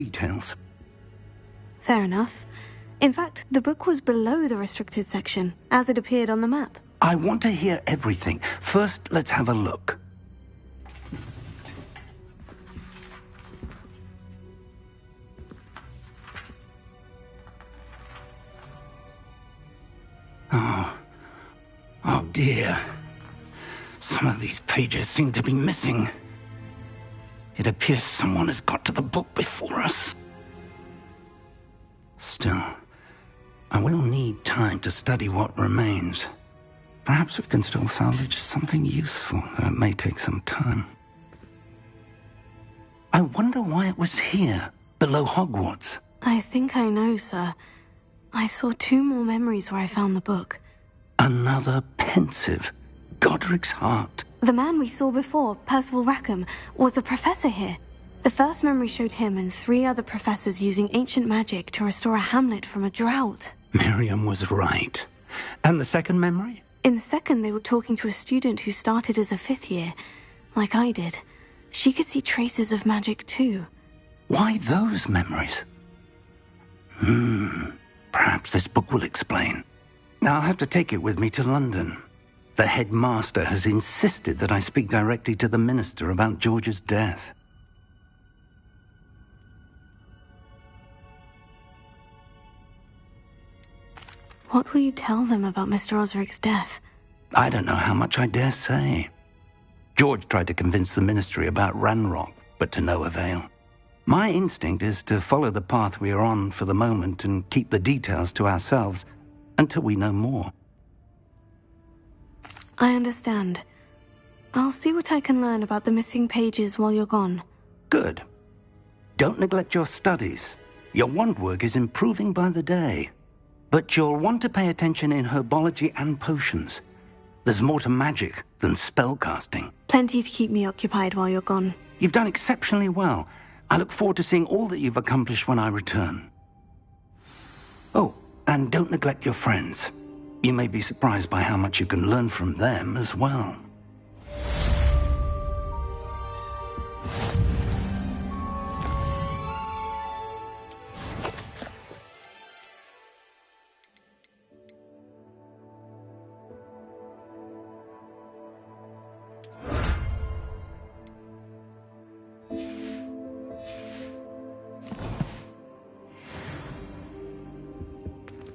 details. Fair enough. In fact, the book was below the restricted section, as it appeared on the map. I want to hear everything. First, let's have a look. Oh dear. Some of these pages seem to be missing. It appears someone has got to the book before us. Still, I will need time to study what remains. Perhaps we can still salvage something useful, though it may take some time. I wonder why it was here, below Hogwarts. I think I know, sir. I saw 2 more memories where I found the book. Another pensive. Godric's heart. The man we saw before, Percival Rackham, was a professor here. The first memory showed him and 3 other professors using ancient magic to restore a hamlet from a drought. Miriam was right. And the second memory? In the second, they were talking to a student who started as a 5th year, like I did. She could see traces of magic too. Why those memories? Perhaps this book will explain. I'll have to take it with me to London. The headmaster has insisted that I speak directly to the minister about George's death. What will you tell them about Mr. Osric's death? I don't know how much I dare say. George tried to convince the ministry about Ranrock, but to no avail. My instinct is to follow the path we are on for the moment and keep the details to ourselves until we know more. I understand. I'll see what I can learn about the missing pages while you're gone. Good. Don't neglect your studies. Your wand work is improving by the day. But you'll want to pay attention in herbology and potions. There's more to magic than spellcasting. Plenty to keep me occupied while you're gone. You've done exceptionally well. I look forward to seeing all that you've accomplished when I return. Oh, and don't neglect your friends. You may be surprised by how much you can learn from them as well.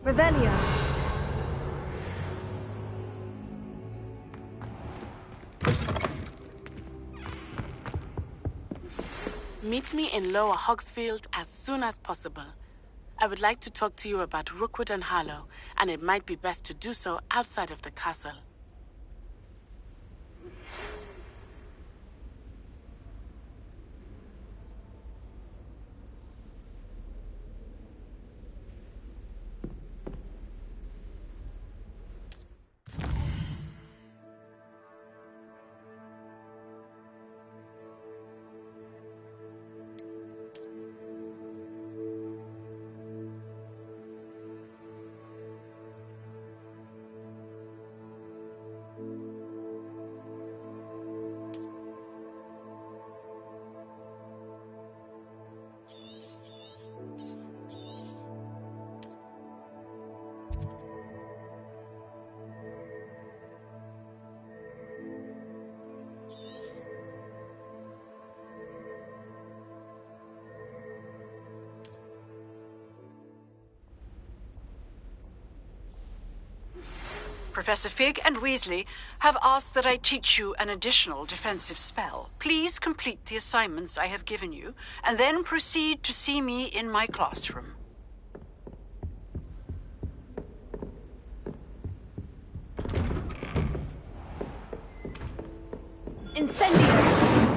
Revelio. Meet me in Lower Hogsfield as soon as possible. I would like to talk to you about Rookwood and Harlow, and it might be best to do so outside of the castle. Professor Fig and Weasley have asked that I teach you an additional defensive spell. Please complete the assignments I have given you, and then proceed to see me in my classroom. Incendio!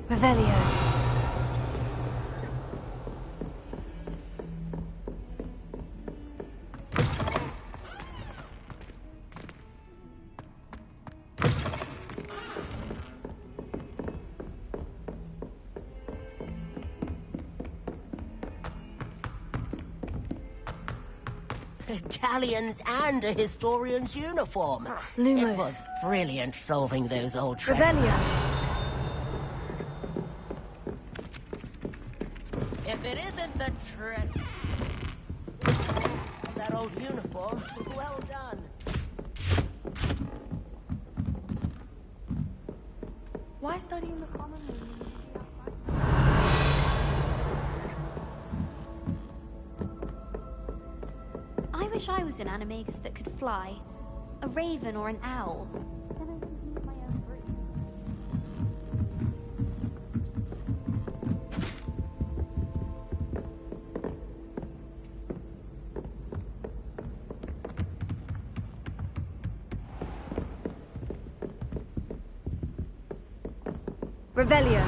Revelio. galleons and a historian's uniform. Lumos. It was brilliant solving those old tricks. Revelio. If it isn't the trick... that old uniform, well done. Why studying the common room? I wish I was an animagus that could fly. A raven or an owl. Then I could use my own broom. Revelio.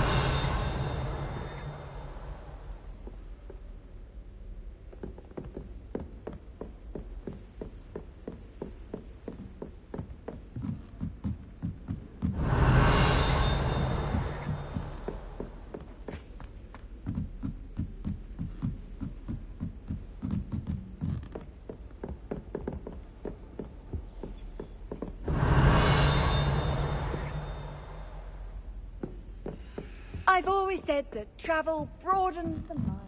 I've always said that travel broadens the mind.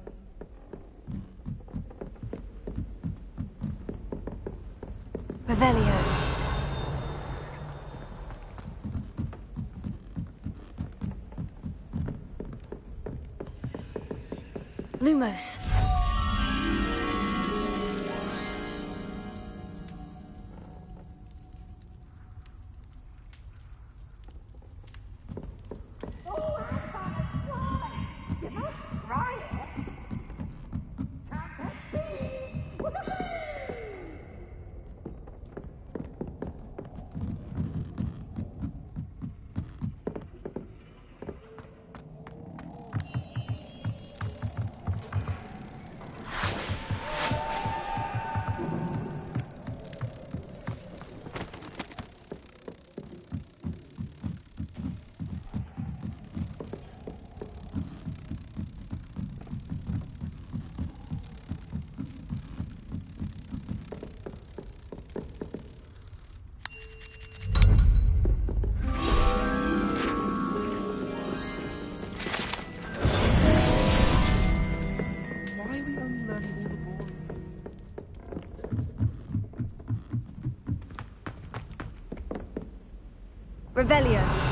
Revelio. Lumos. Revelio.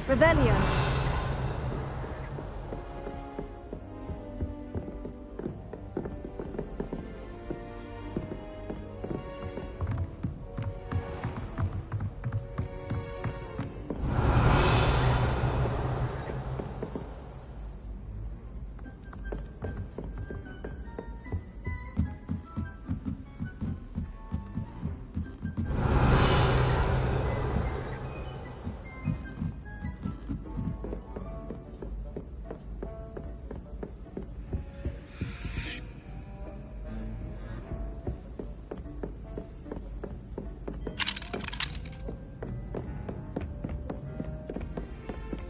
Revelio.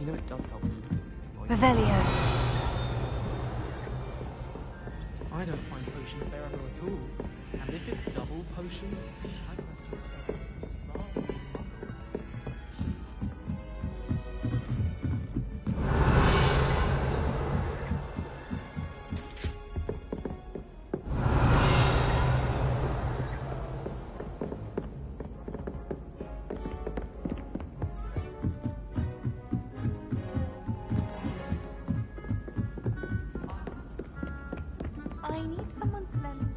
You know it does help you. Revelio. I don't find potions bearable at all. And if it's double potions, I question myself. Rather than I need someone to lend.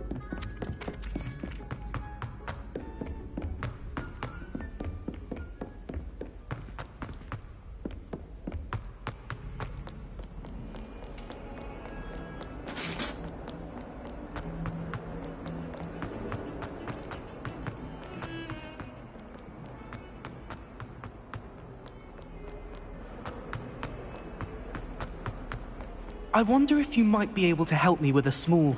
I wonder if you might be able to help me with a small,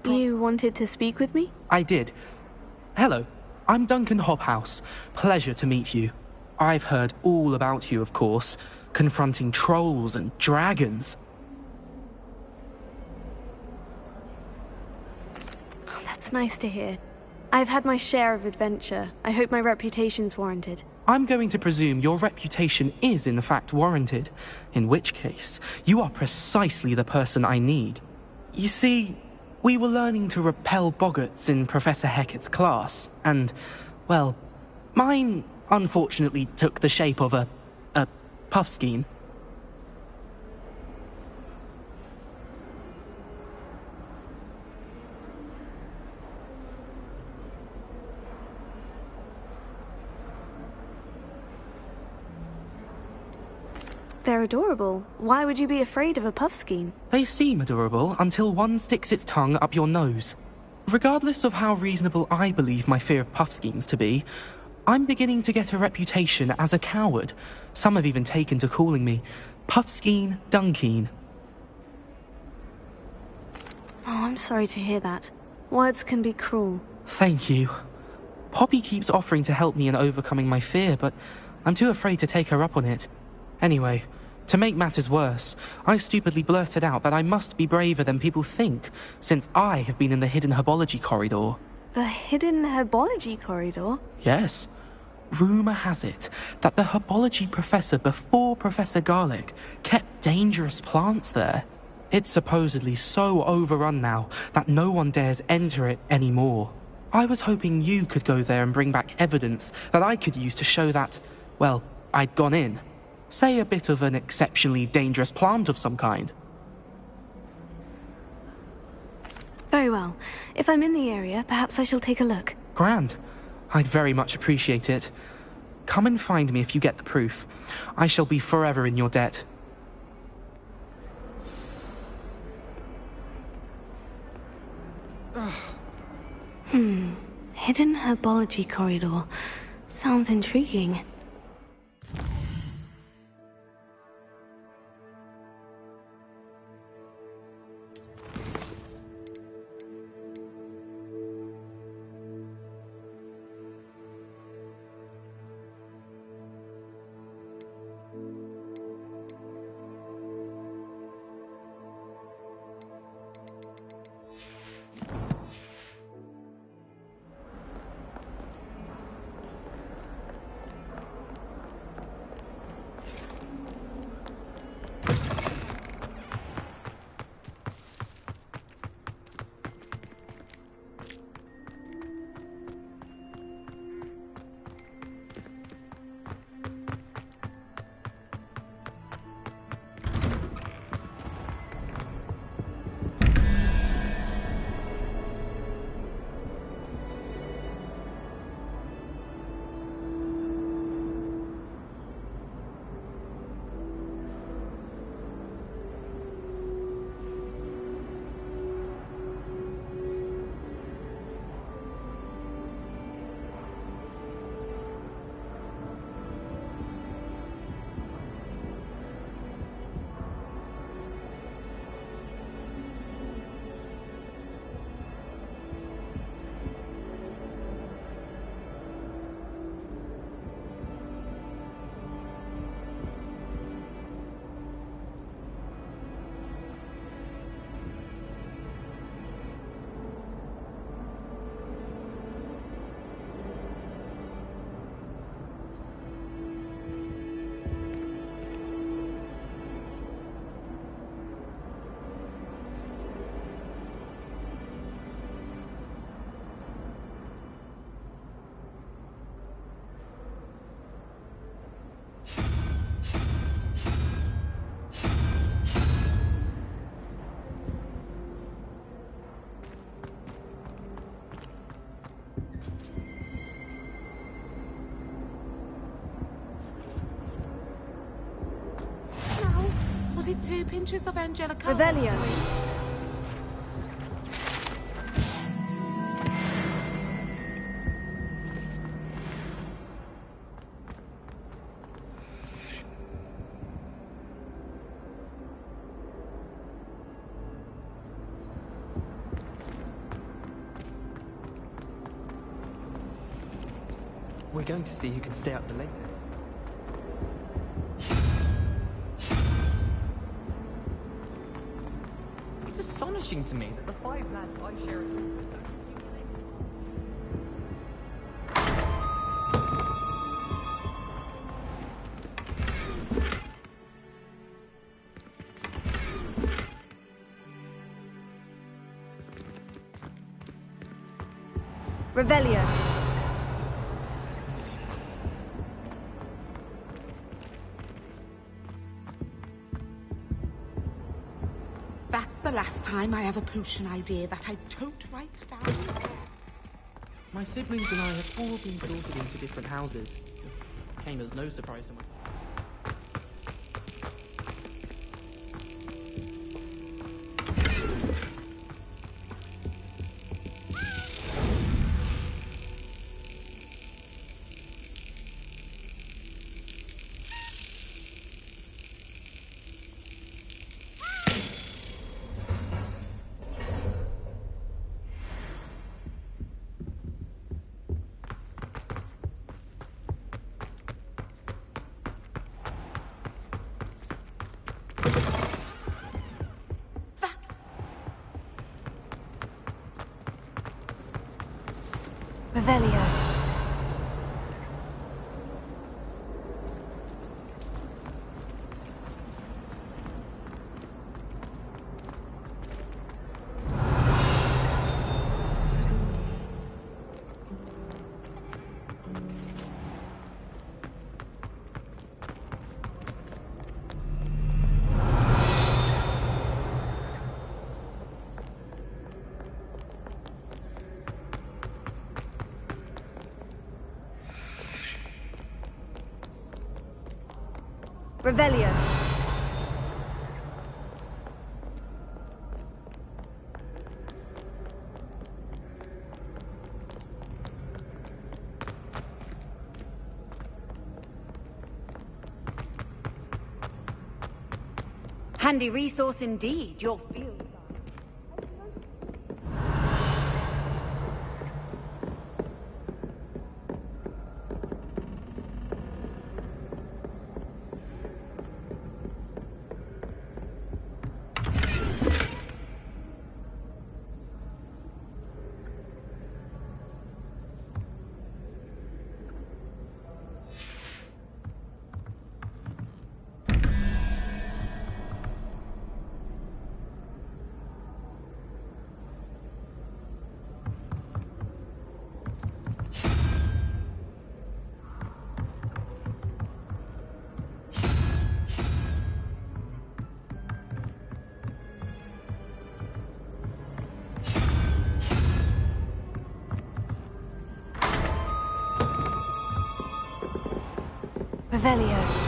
You wanted to speak with me? I did. Hello, I'm Duncan Hobhouse. Pleasure to meet you. I've heard all about you, of course, confronting trolls and dragons. That's nice to hear. I've had my share of adventure. I hope my reputation's warranted. I'm going to presume your reputation is in fact warranted, in which case, you are precisely the person I need. You see, we were learning to repel boggarts in Professor Hecat's class, and, well, mine unfortunately took the shape of a puffskein. They're adorable. Why would you be afraid of a puffskein? They seem adorable until one sticks its tongue up your nose. Regardless of how reasonable I believe my fear of puffskeins to be, I'm beginning to get a reputation as a coward. Some have even taken to calling me Puffskein Dunkeen. Oh, I'm sorry to hear that. Words can be cruel. Thank you. Poppy keeps offering to help me in overcoming my fear, but I'm too afraid to take her up on it. Anyway, to make matters worse, I stupidly blurted out that I must be braver than people think, since I have been in the hidden herbology corridor. The hidden herbology corridor? Yes. Rumour has it that the herbology professor before Professor Garlic kept dangerous plants there. It's supposedly so overrun now that no one dares enter it anymore. I was hoping you could go there and bring back evidence that I could use to show that, well, I'd gone in. Say a bit of an exceptionally dangerous plant of some kind. Very well. If I'm in the area, perhaps I shall take a look. Grand. I'd very much appreciate it. Come and find me if you get the proof. I shall be forever in your debt. Hidden herbology corridor. Sounds intriguing. Was it 2 pinches of Angelica? Revelio. We're going to see who can stay up the late. It's astonishing to me that the 5 lads I share it. Revelio. That's the last time I have a potion idea that I don't write down. My siblings and I have all been sorted into different houses. Came as no surprise to my... Revelio. Revelio. Handy resource indeed, your field. Revelio.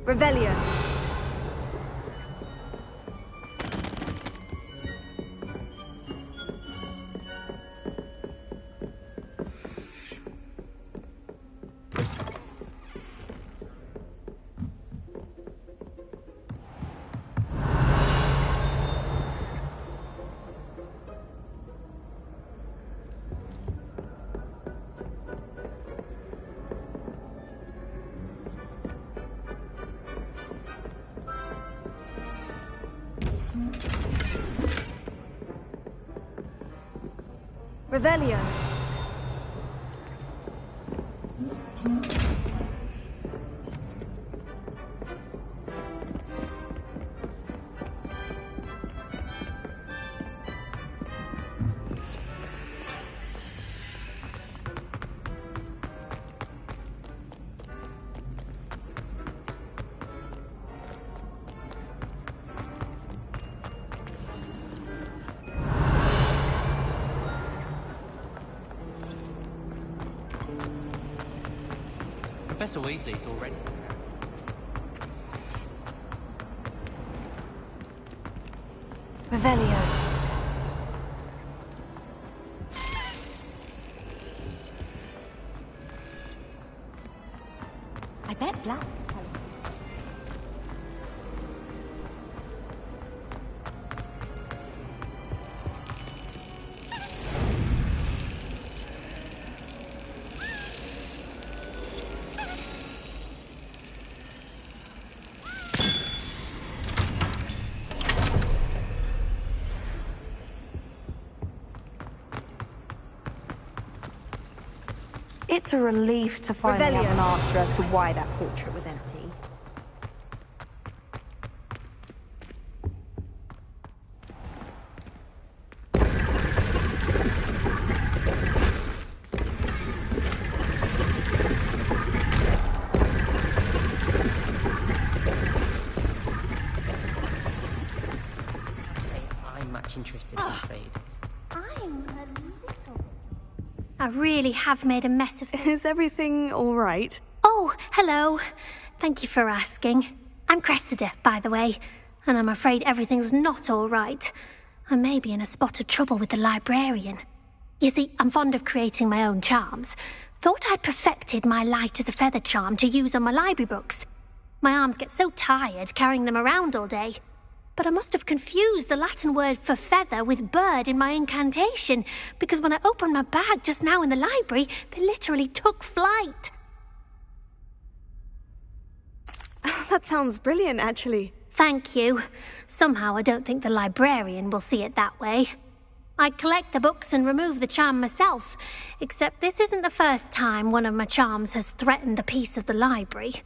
Revelio. Revelio. Professor Weasley's already... Revelio. I bet black. It's a relief to finally have an answer as to why that portrait was empty. I'm much interested, I'm afraid. I really have made a mess of things. Is everything all right? Oh, hello. Thank you for asking. I'm Cressida, by the way, and I'm afraid everything's not all right. I may be in a spot of trouble with the librarian. You see, I'm fond of creating my own charms. Thought I'd perfected my light as a feather charm to use on my library books. My arms get so tired carrying them around all day. But I must have confused the Latin word for feather with bird in my incantation, because when I opened my bag just now in the library, they literally took flight. That sounds brilliant, actually. Thank you. Somehow I don't think the librarian will see it that way. I collect the books and remove the charm myself, except this isn't the first time one of my charms has threatened the peace of the library.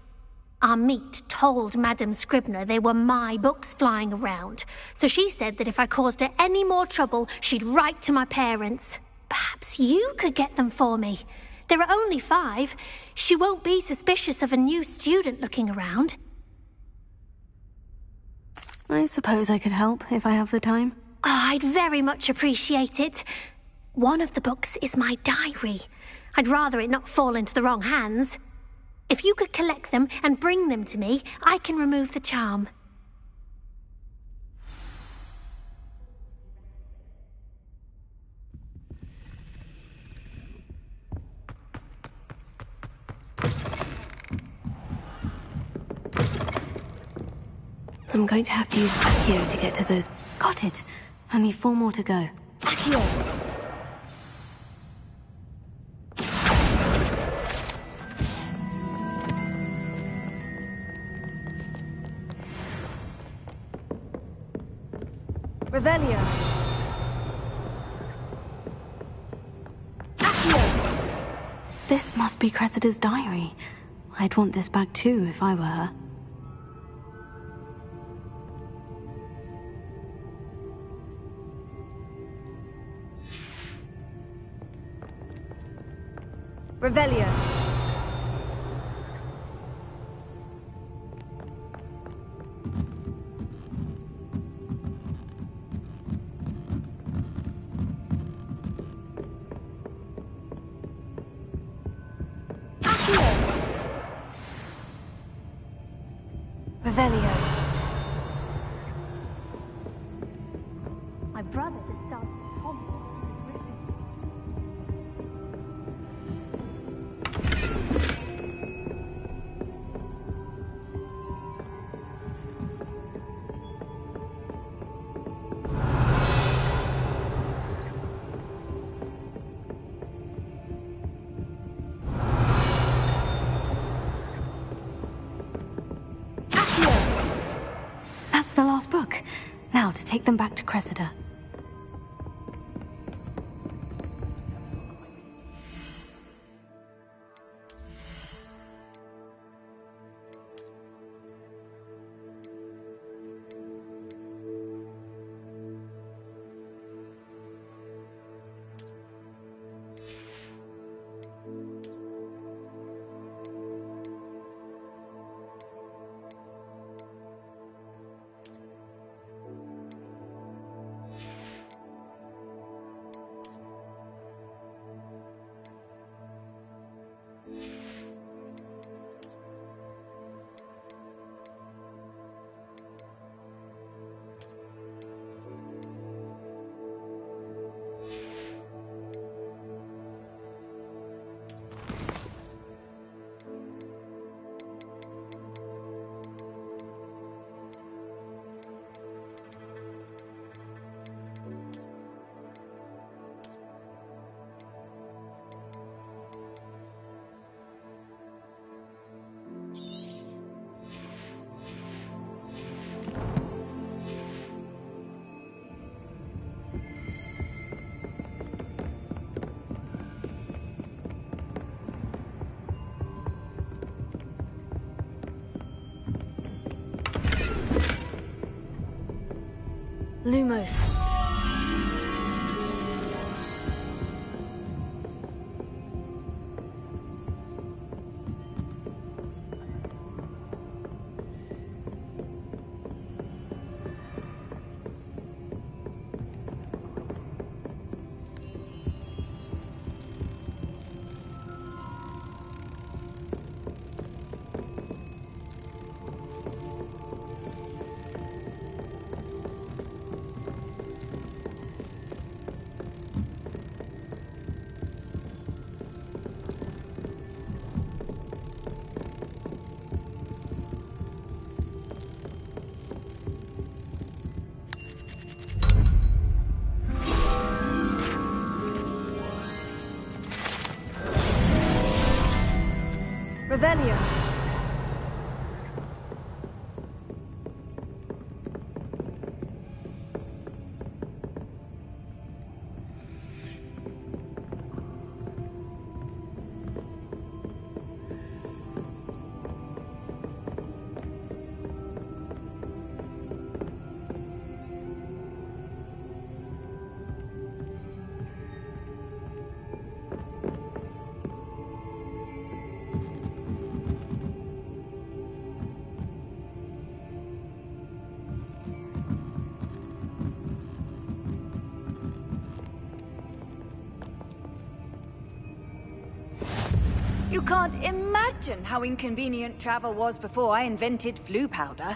Our meet told Madame Scribner they were my books flying around, so she said that if I caused her any more trouble, she'd write to my parents. Perhaps you could get them for me. There are only 5. She won't be suspicious of a new student looking around. I suppose I could help if I have the time. Oh, I'd very much appreciate it. One of the books is my diary. I'd rather it not fall into the wrong hands. If you could collect them and bring them to me, I can remove the charm. I'm going to have to use Accio to get to those... Got it. Only 4 more to go. Accio! Revelio. Accio! This must be Cressida's diary. I'd want this back too if I were her. Revelio. Revelio. My brother just started Hogwarts. That's the last book. Now to take them back to Cressida. Lumos. Revelio. You can't imagine how inconvenient travel was before I invented flu powder.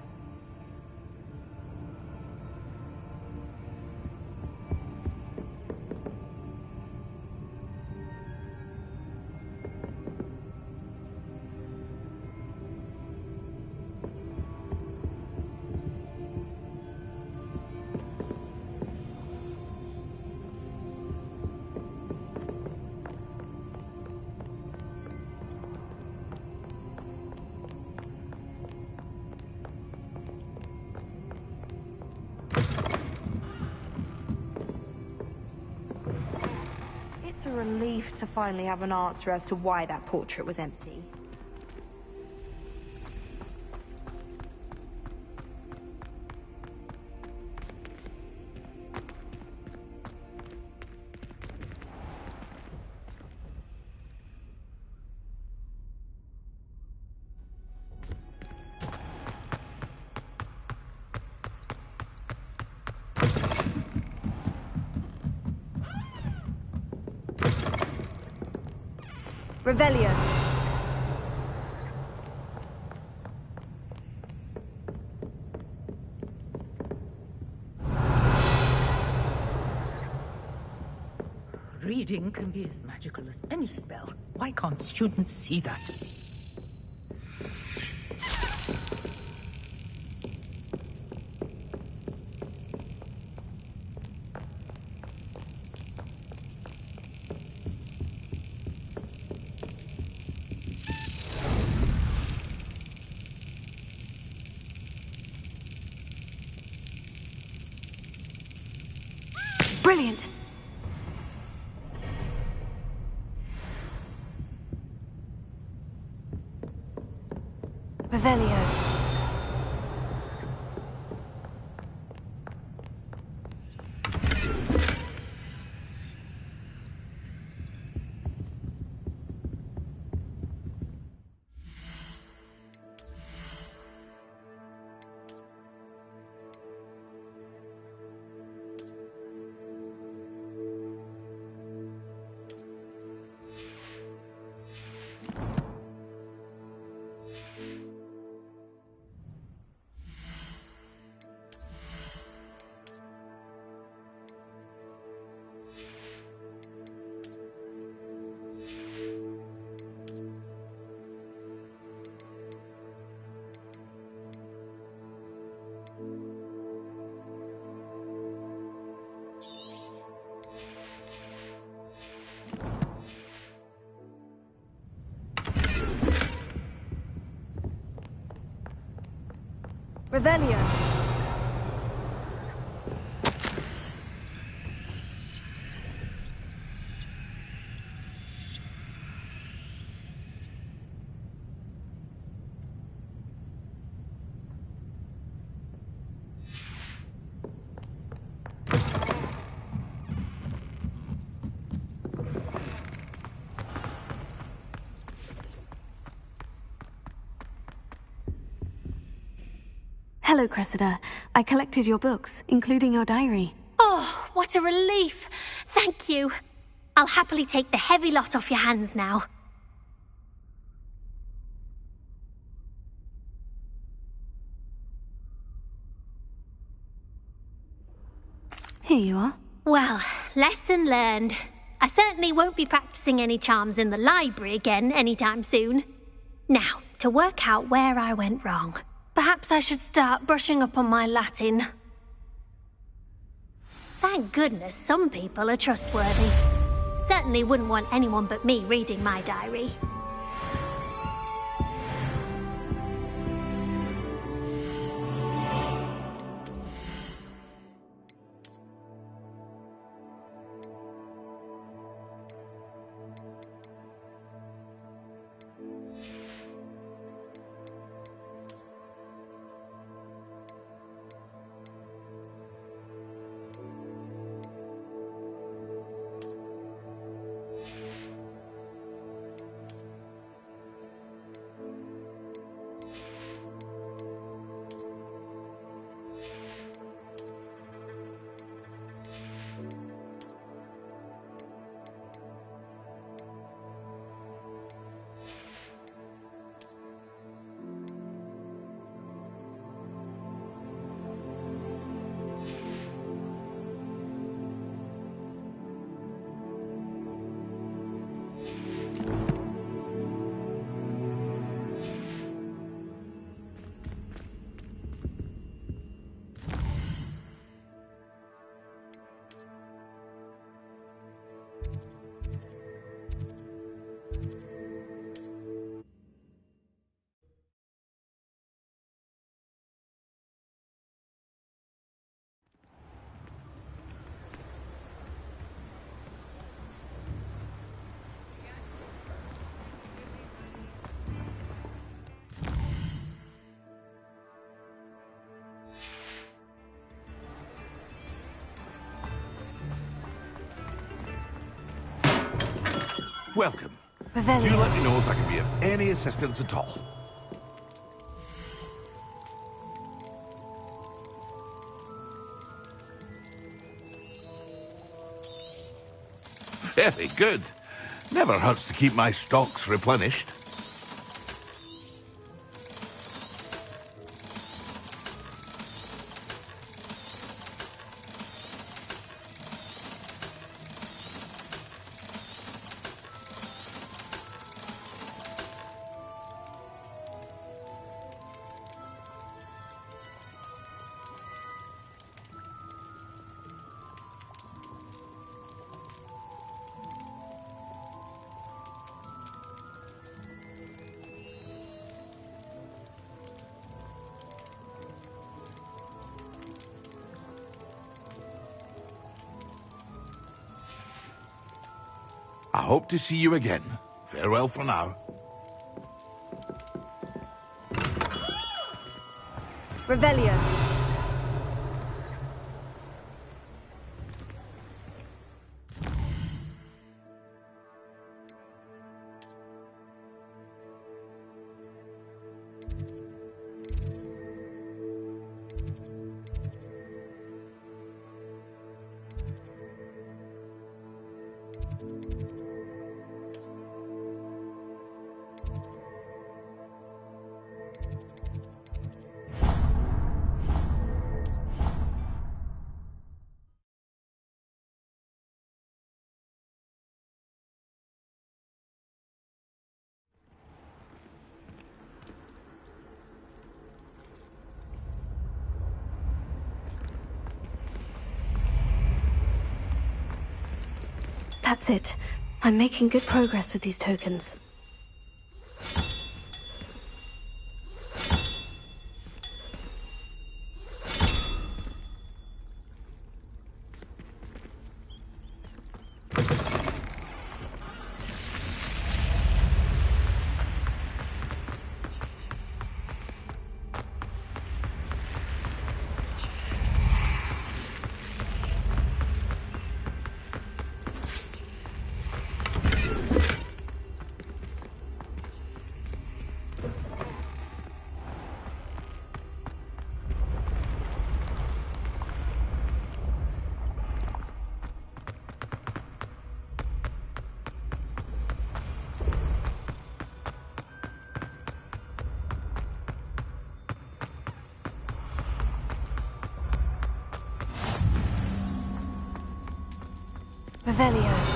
It's a relief to finally have an answer as to why that portrait was empty. Revelio. Reading can be as magical as any spell. Why can't students see that? Brilliant! Revelio. Revelio. Hello, Cressida. I collected your books, including your diary. Oh, what a relief. Thank you. I'll happily take the heavy lot off your hands now. Here you are. Well, lesson learned. I certainly won't be practicing any charms in the library again anytime soon. Now, to work out where I went wrong. Perhaps I should start brushing up on my Latin. Thank goodness some people are trustworthy. Certainly wouldn't want anyone but me reading my diary. Welcome. Revelio. Do let me know if I can be of any assistance at all. Very good. Never hurts to keep my stocks replenished. I hope to see you again. Farewell for now. Revelio. That's it. I'm making good progress with these tokens. Revelio.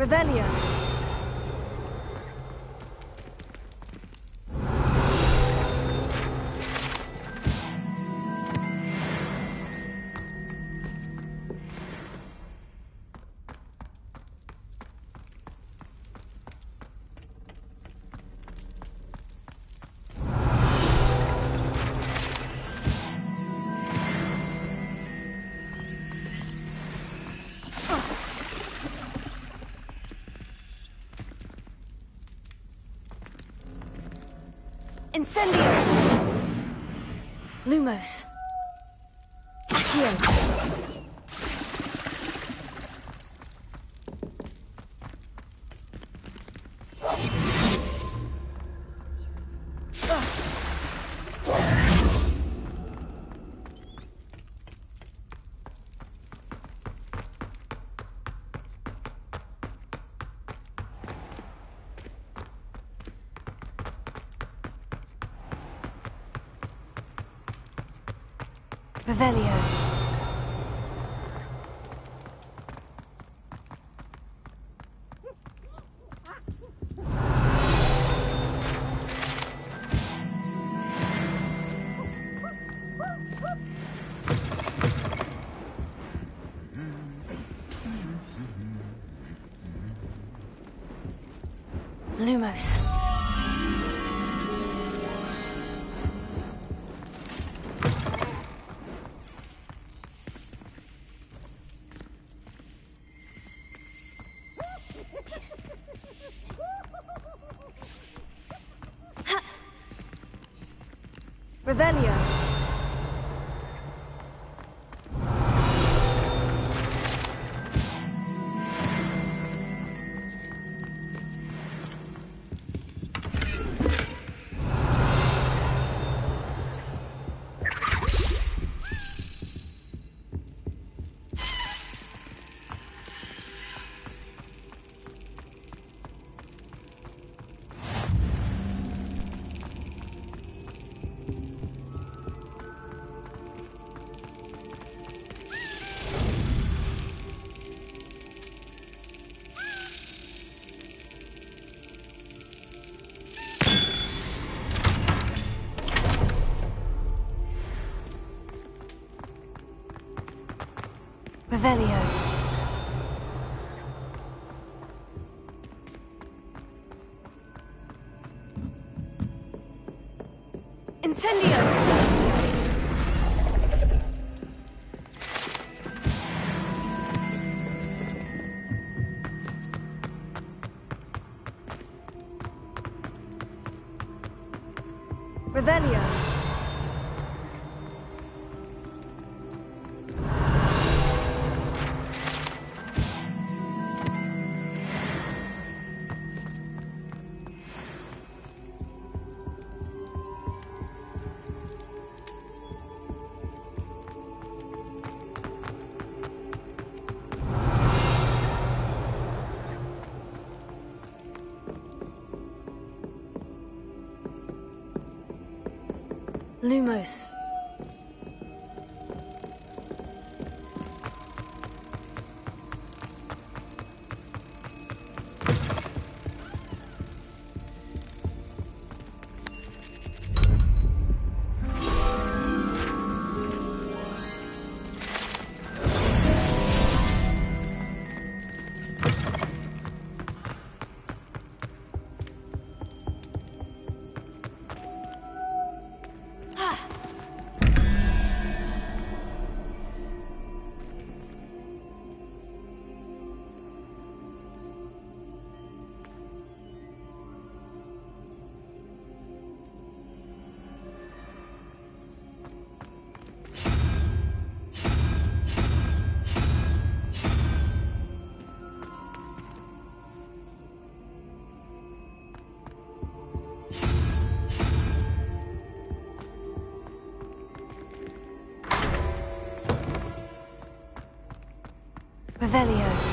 Revelio. Incendio! Lumos. Accio. Revelio. Lumos. Revelio. Revelio. Incendio! Revelio. Lumos. Revelio.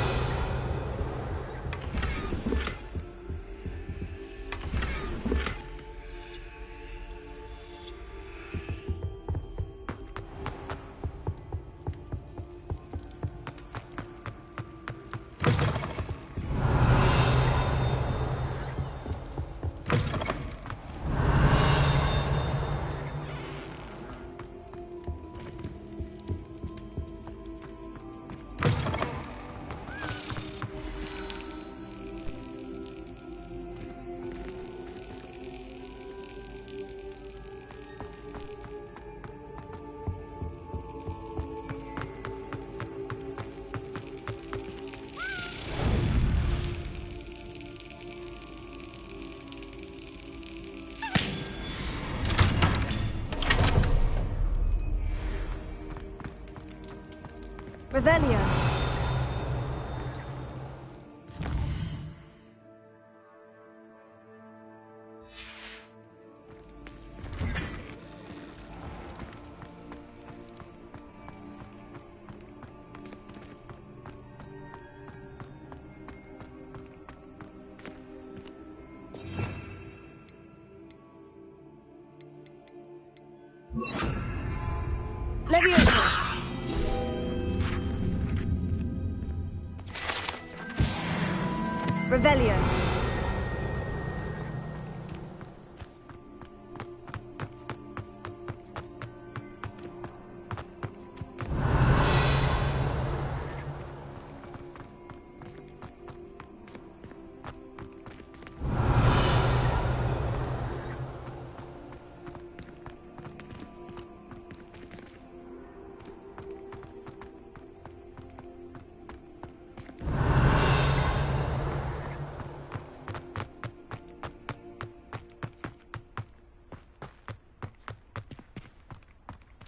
Revelio. Levioso. Revelio.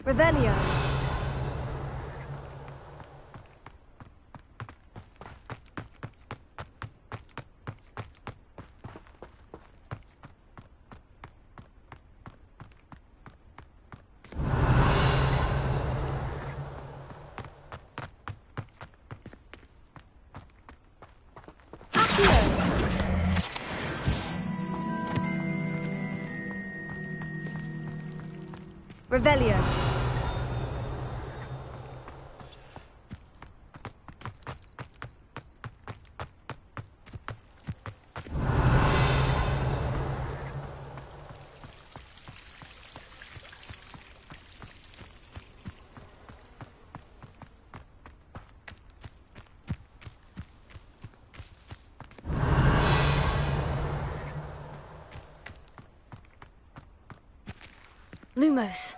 Revelio. Revelio. Lumos.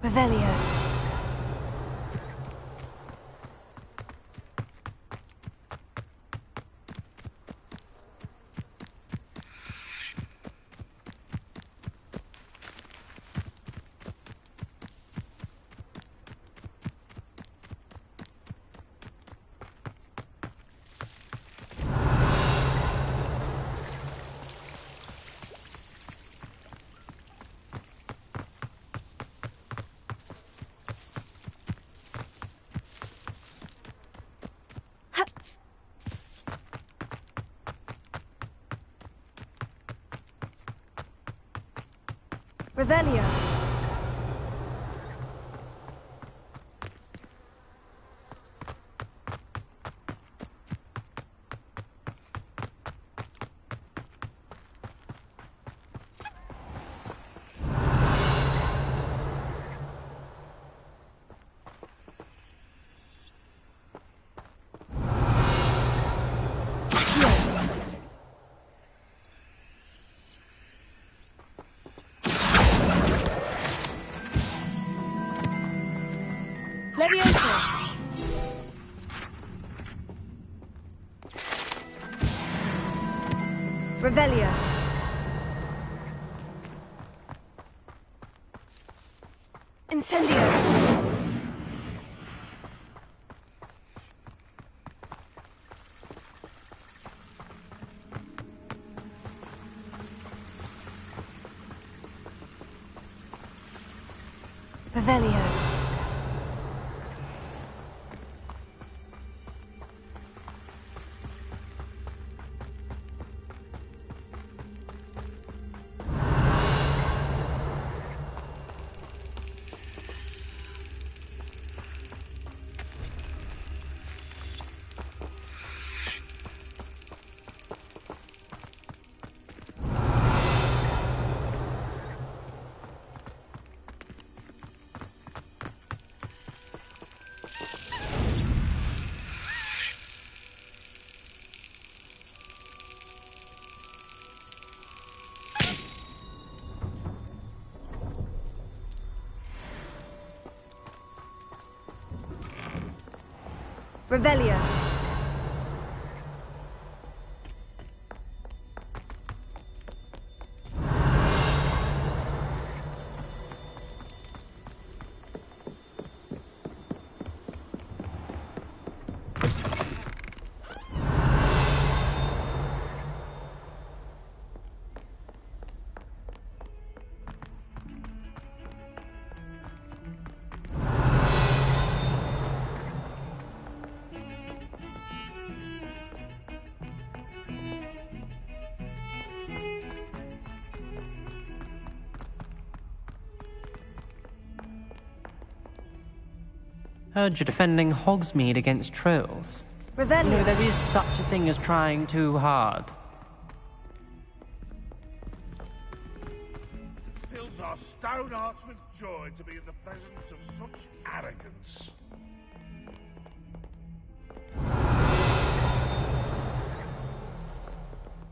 Revelio. Revelio. Levioso. Revelio. Incendio. Revelio. Revelio. Heard you're defending Hogsmeade against trolls. Revelio. You know, there is such a thing as trying too hard. Fills our stone hearts with joy to be in the presence of such arrogance.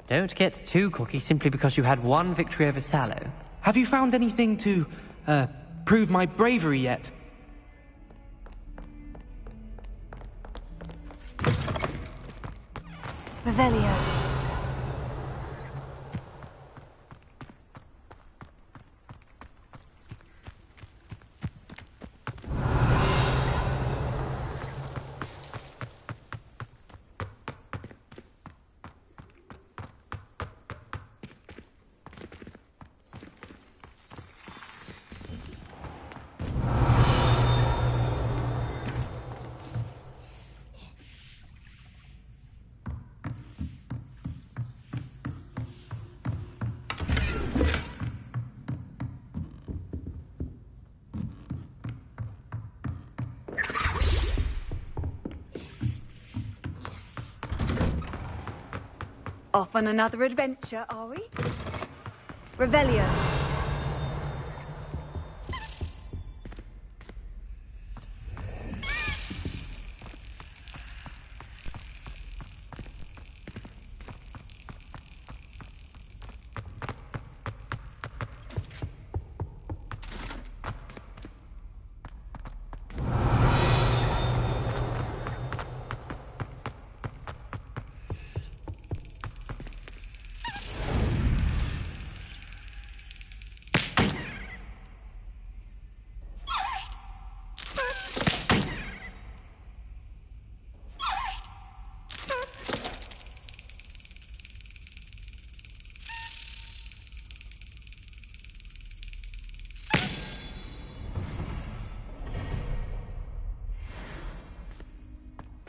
Don't get too cocky simply because you had one victory over Sallow. Have you found anything to, prove my bravery yet? Revelio. Off on another adventure, are we? Revelio.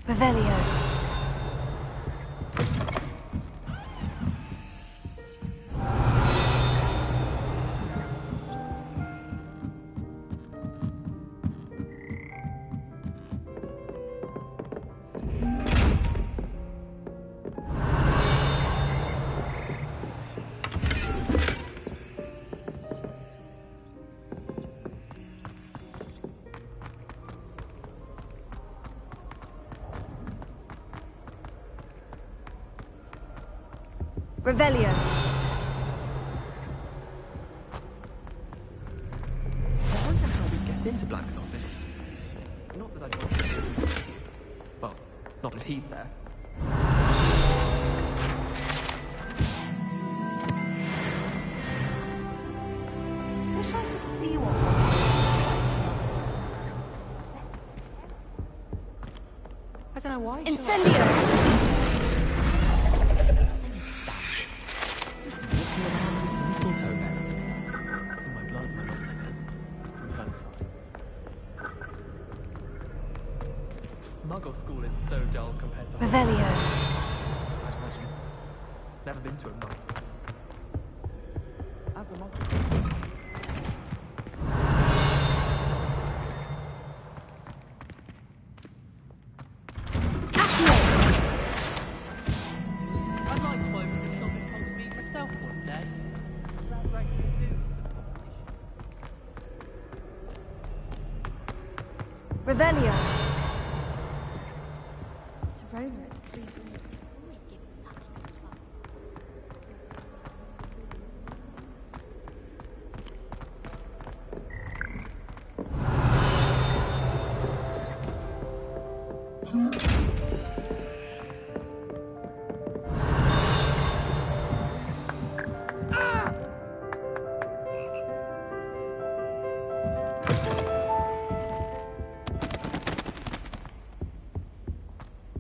Revelio. Revelio. I wonder how we get into Black's office. Not that I want to. Well, not if he's there. Wish I could see what. I don't know why. Incendio. Muggle school is so dull compared to Revelio. I'd imagine. Never been to a muggle. As a muggle. I'd like to open a shop in Hogsmeade myself one day. That great to do with the competition. Revelio.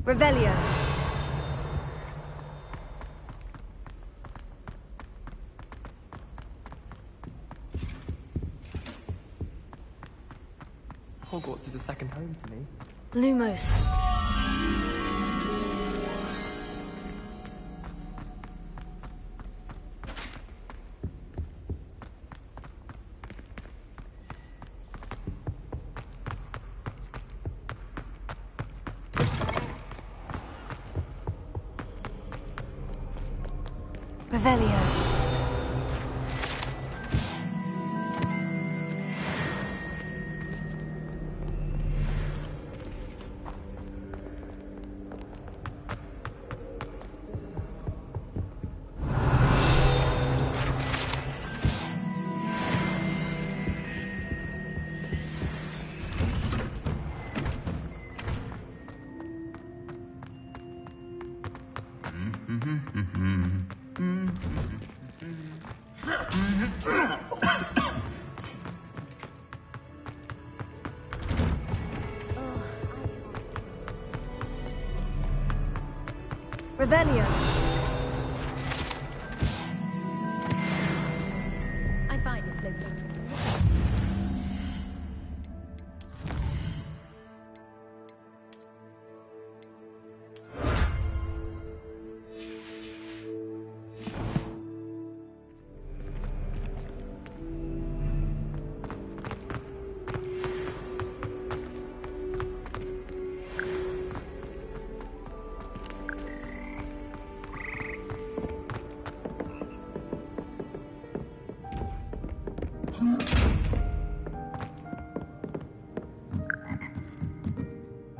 Revelio. Hogwarts is a second home to me. Lumos. Revelio. Revelio. I find it floating.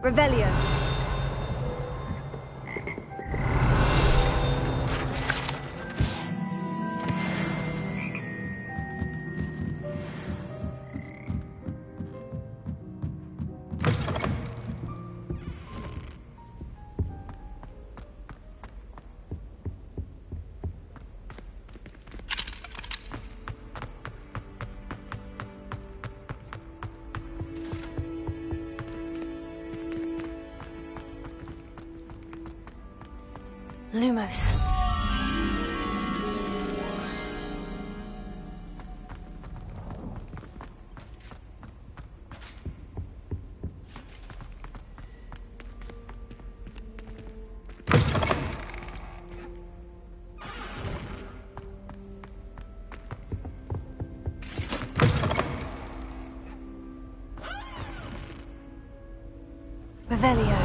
Revelio. Lumos. Revelio.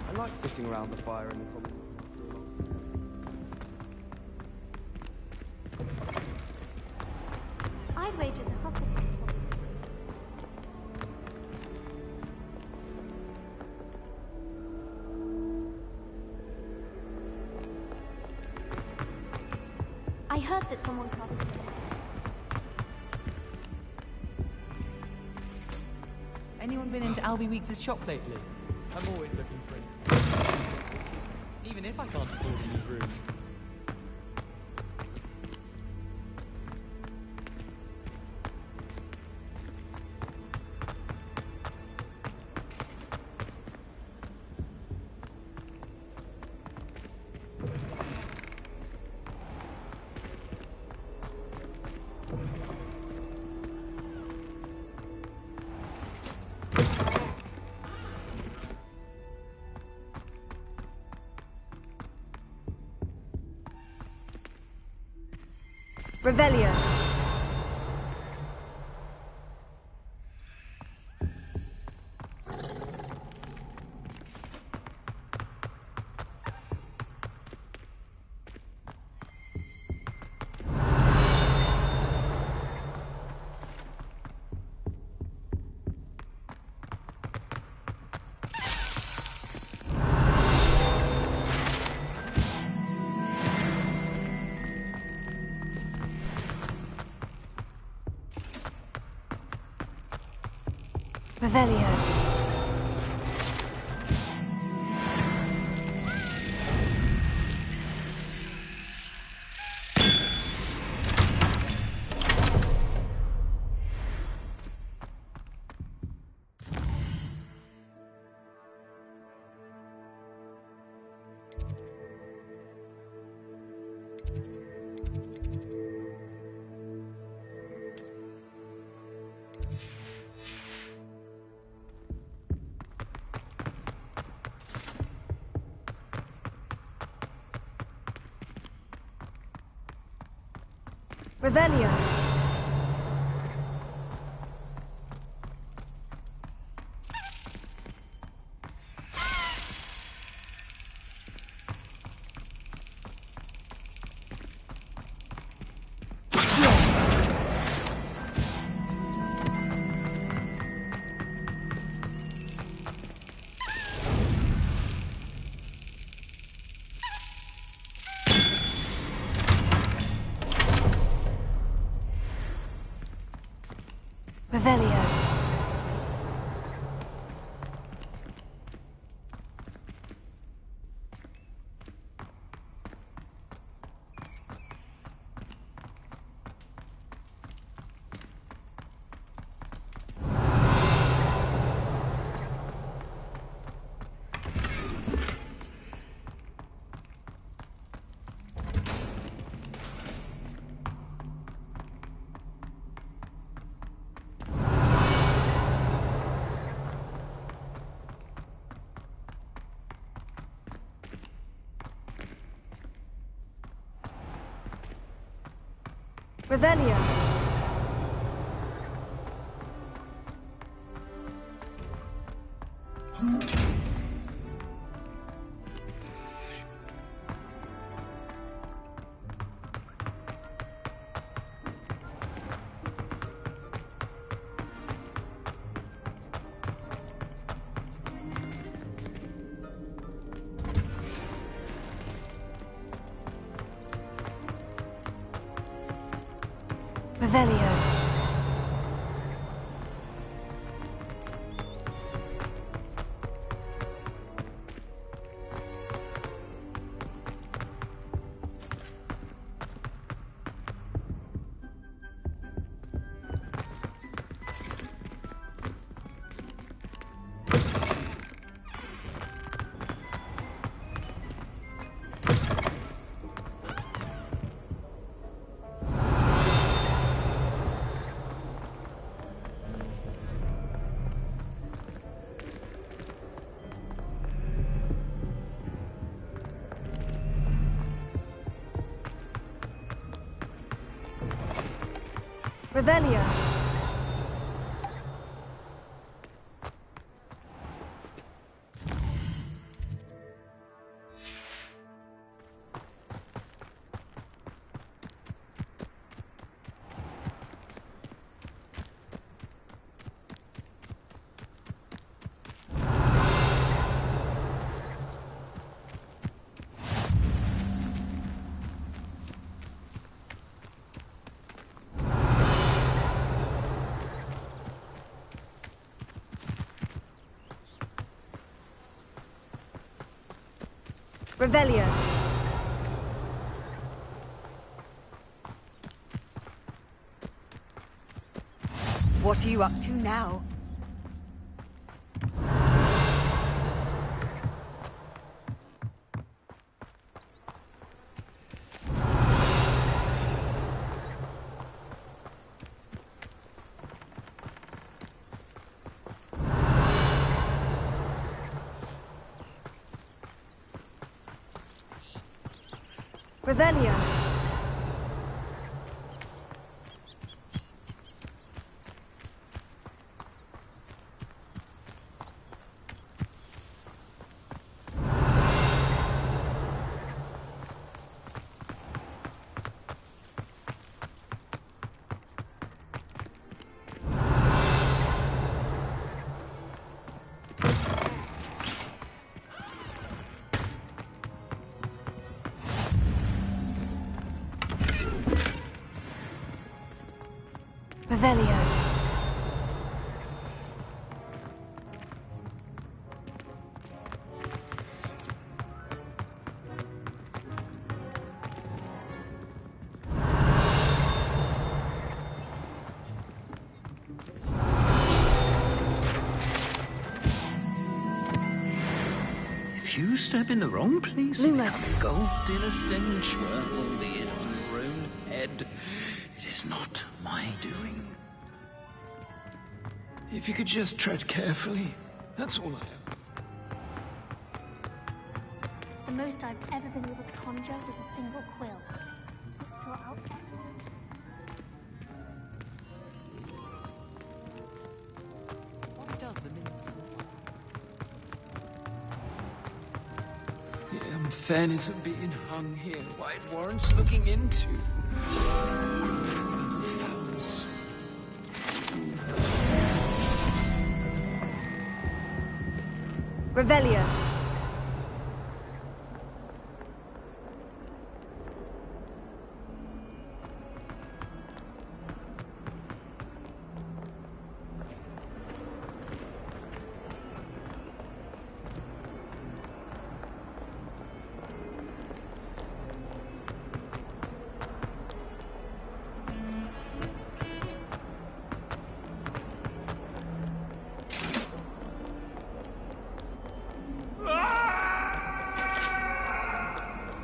I like sitting around the fire in the common room. I'd wager the hospital. I heard that someone crossed. Anyone been into Albie Weeks' shop lately? I'm always looking for it. Even if I can't afford a new room. Revelio. Revelio. Revelio. Revelio. Revelio. Revelio. Revelio. Revelio. What are you up to now? Revelio. Revelio. you step in the wrong place? Lumos. Engulfed in a stench, well, albeit on your own head. It is not my doing. If you could just tread carefully, that's all I ask. The most I've ever been able to conjure with a single quill. Draw out Why does the minister? The unfairness of being hung here, why it warrants looking into. Fouls. Revelio.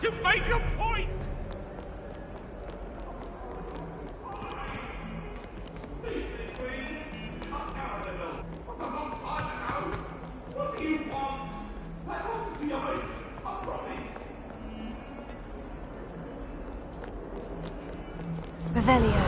You made your point! What do you want? Let off the eye! I promise. Revelio.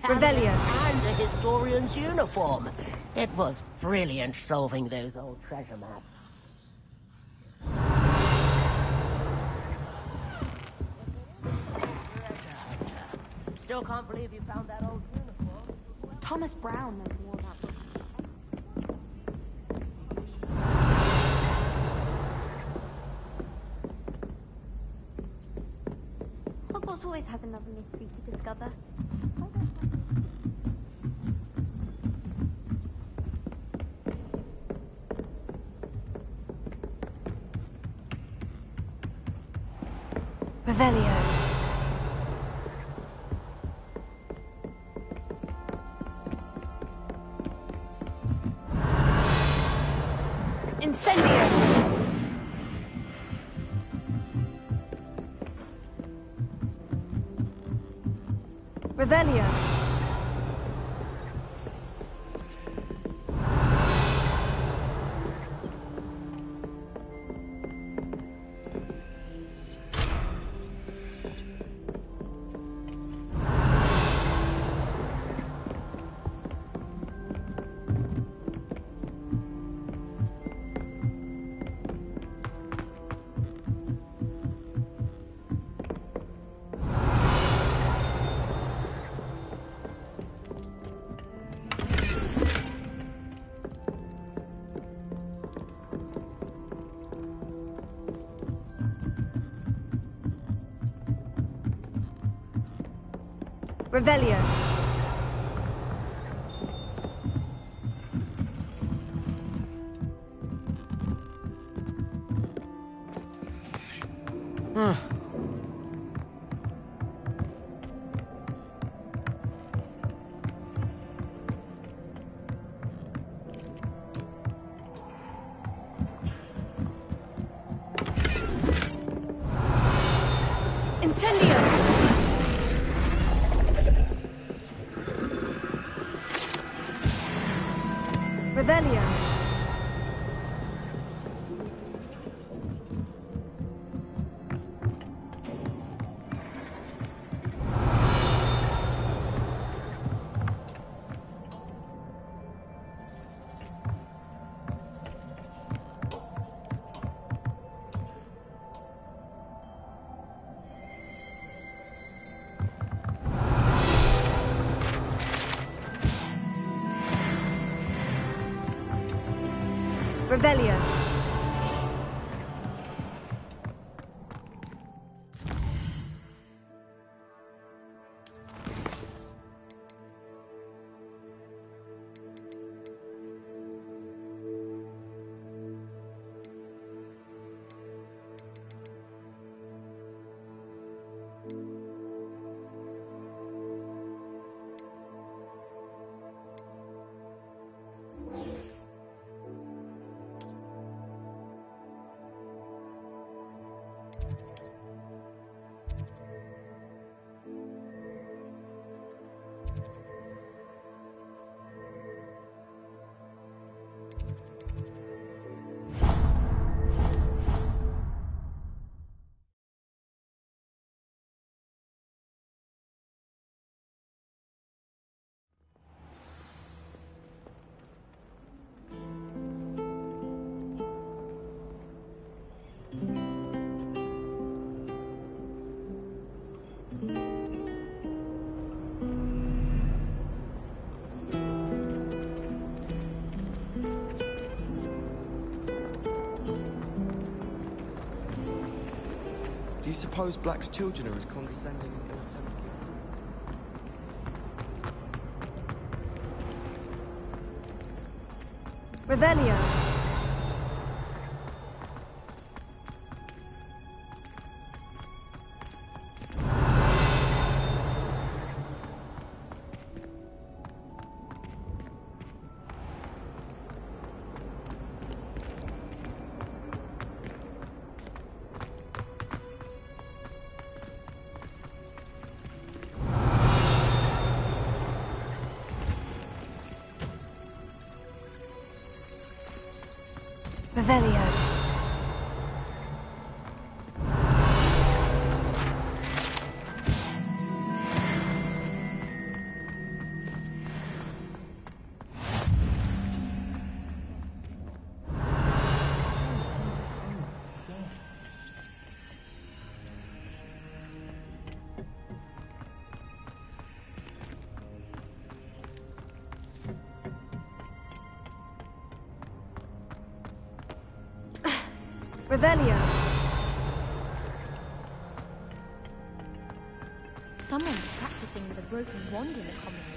Revelio. And a historian's uniform. It was brilliant solving those old treasure maps. Still can't believe you found that old uniform. Thomas Brown knows more about books. Hogwarts always has another mystery to discover. Revelio. Incendio. Revelio. Revelio. Incendio. Revelio. Revelio. Do you suppose Black's children are as condescending and ill-tempered? Revelio. Revelio. Revelio. Someone's practicing with a broken wand in the conversation.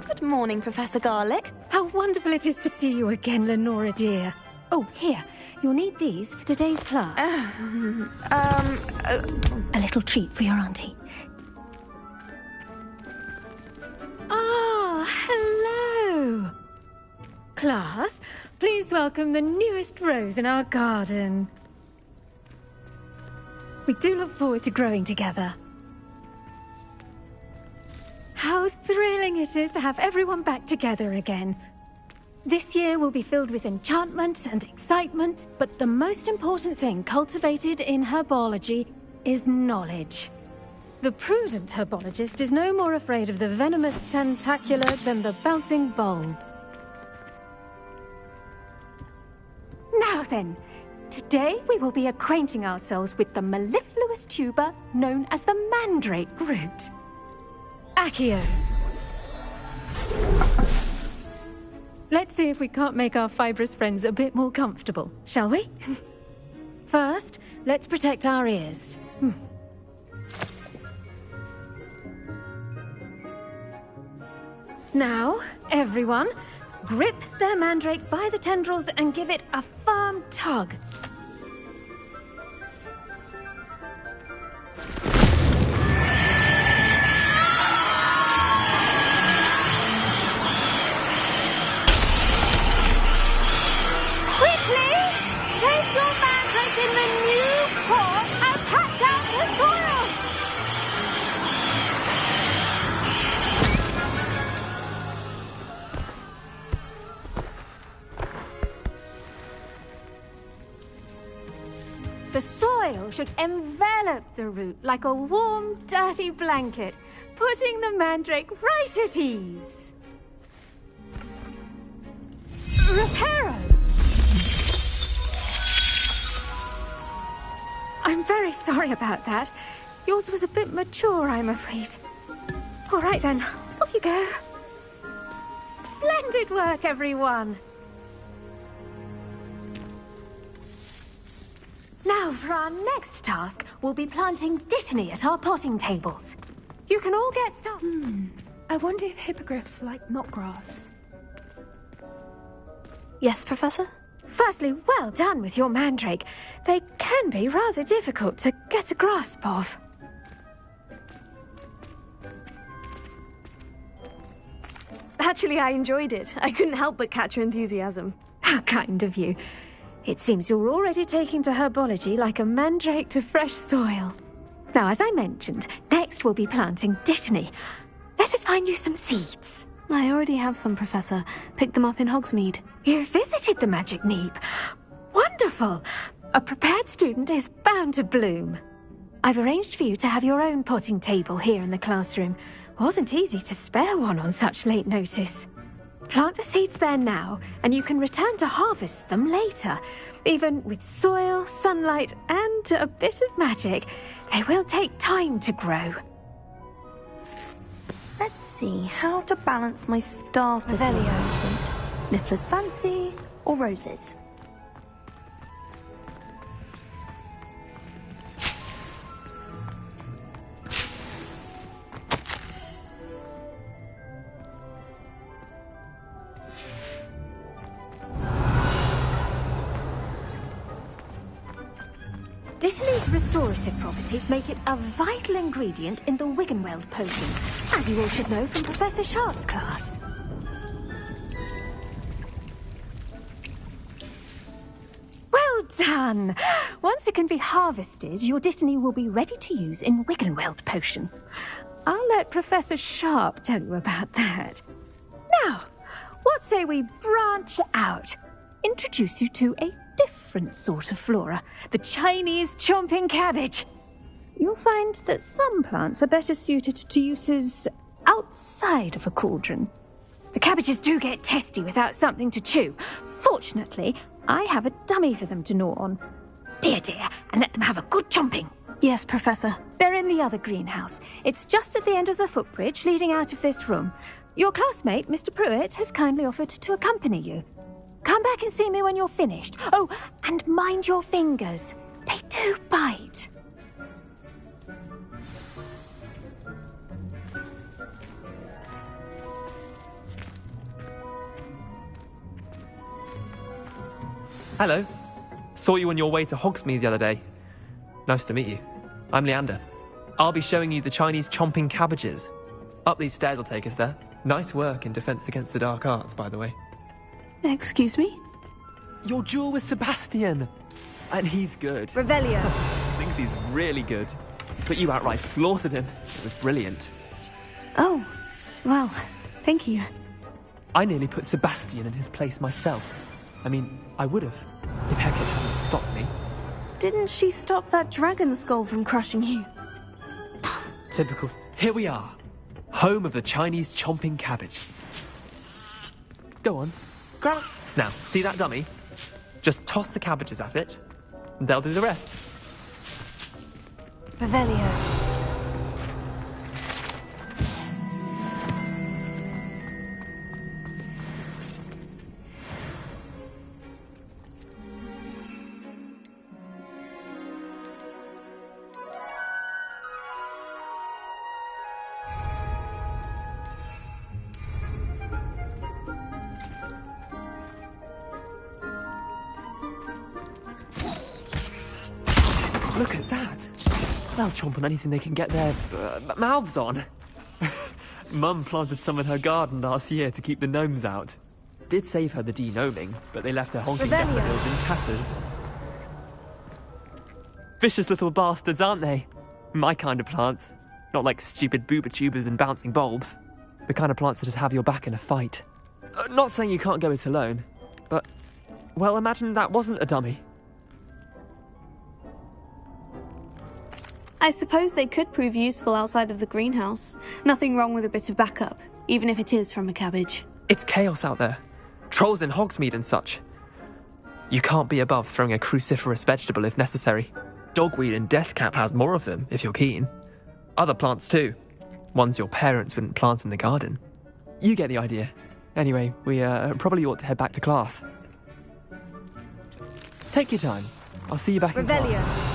Good morning, Professor Garlick. How wonderful it is to see you again, Lenora dear. Oh, here. You'll need these for today's class. A little treat for your auntie. Ah, hello. Class, please welcome the newest rose in our garden. We do look forward to growing together. How thrilling it is to have everyone back together again. This year will be filled with enchantment and excitement, but the most important thing cultivated in herbology is knowledge. The prudent herbologist is no more afraid of the venomous tentacular than the bouncing bulb. Now then, today we will be acquainting ourselves with the mellifluous tuber known as the mandrake root. Accio. Let's see if we can't make our fibrous friends a bit more comfortable, shall we? First, let's protect our ears. Now, everyone, grip their mandrake by the tendrils and give it a firm tug. The soil should envelop the root like a warm, dirty blanket, putting the mandrake right at ease. Reparo! I'm very sorry about that. Yours was a bit mature, I'm afraid. All right then, off you go. Splendid work, everyone! Now, for our next task, we'll be planting dittany at our potting tables. You can all get started. I wonder if hippogriffs like knotgrass. Yes, Professor? Firstly, well done with your mandrake. They can be rather difficult to get a grasp of. Actually, I enjoyed it. I couldn't help but catch your enthusiasm. How kind of you. It seems you're already taking to herbology like a mandrake to fresh soil. Now, as I mentioned, next we'll be planting dittany. Let us find you some seeds. I already have some, Professor. Picked them up in Hogsmeade. You visited the Magic Neep. Wonderful! A prepared student is bound to bloom. I've arranged for you to have your own potting table here in the classroom. Wasn't easy to spare one on such late notice. Plant the seeds there now, and you can return to harvest them later. Even with soil, sunlight, and a bit of magic, they will take time to grow. Let's see how to balance my star thistle arrangement. Niffler's Fancy or roses? Dittany's restorative properties make it a vital ingredient in the Wiggenweld potion, as you all should know from Professor Sharp's class. Well done! Once it can be harvested, your dittany will be ready to use in Wiggenweld potion. I'll let Professor Sharp tell you about that. Now, what say we branch out? Introduce you to a different sort of flora, the Chinese chomping cabbage. You'll find that some plants are better suited to uses outside of a cauldron. The cabbages do get testy without something to chew. Fortunately, I have a dummy for them to gnaw on. Here, dear, and let them have a good chomping. Yes, Professor. They're in the other greenhouse. It's just at the end of the footbridge leading out of this room. Your classmate, Mr. Pruitt, has kindly offered to accompany you. Come back and see me when you're finished. Oh, and mind your fingers. They do bite. Hello. Saw you on your way to Hogsmeade the other day. Nice to meet you. I'm Leander. I'll be showing you the Chinese chomping cabbages. Up these stairs will take us there. Nice work in Defense Against the Dark Arts, by the way. Excuse me? Your duel with Sebastian. And he's good. Revelio. Thinks he's really good. But you outright slaughtered him. It was brilliant. Oh, well, thank you. I nearly put Sebastian in his place myself. I mean, I would have, if Hecate hadn't stopped me. Didn't she stop that dragon skull from crushing you? Typical. Here we are. Home of the Chinese chomping cabbage. Go on. Grab. Now, see that dummy? Just toss the cabbages at it, and they'll do the rest. Revelio. Look at that. They'll chomp on anything they can get their mouths on. Mum planted some in her garden last year to keep the gnomes out. Did save her the de-gnoming, but they left her honking daffodils in tatters. Vicious little bastards, aren't they? My kind of plants. Not like stupid booba tubers and bouncing bulbs. The kind of plants that just have your back in a fight. Not saying you can't go it alone, but... well, imagine that wasn't a dummy. I suppose they could prove useful outside of the greenhouse. Nothing wrong with a bit of backup, even if it is from a cabbage. It's chaos out there. Trolls in Hogsmeade and such. You can't be above throwing a cruciferous vegetable if necessary. Dogweed and deathcap has more of them, if you're keen. Other plants too. Ones your parents wouldn't plant in the garden. You get the idea. Anyway, we probably ought to head back to class. Take your time. I'll see you back in class.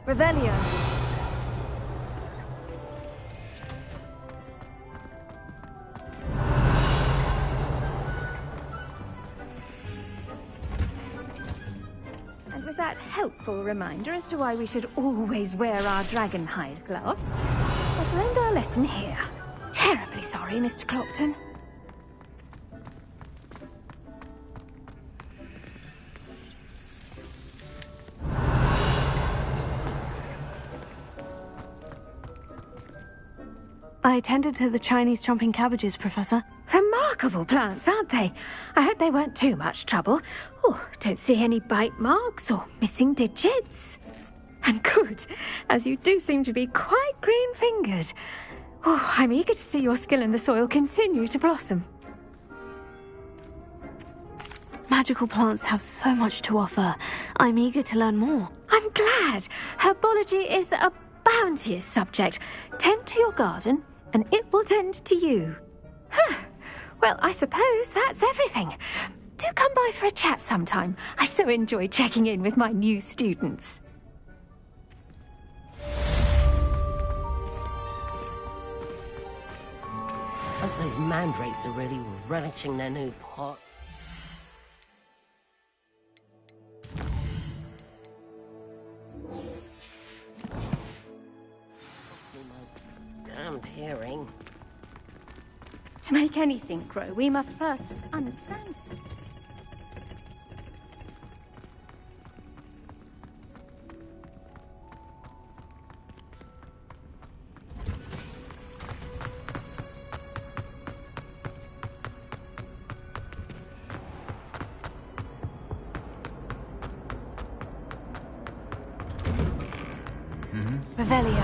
Revelio. And with that helpful reminder as to why we should always wear our dragon hide gloves, I shall end our lesson here. Terribly sorry, Mr. Clopton. I tended to the Chinese chomping cabbages, Professor. Remarkable plants, aren't they? I hope they weren't too much trouble. Oh, don't see any bite marks or missing digits. And good, as you do seem to be quite green-fingered. Oh, I'm eager to see your skill in the soil continue to blossom. Magical plants have so much to offer. I'm eager to learn more. I'm glad. Herbology is a bounteous subject. Tend to your garden, and it will tend to you. Well, I suppose that's everything. Do come by for a chat sometime. I so enjoy checking in with my new students. Hope those mandrakes are really relishing their new pots. Damned hearing. To make anything grow, we must first understand it. Revelio.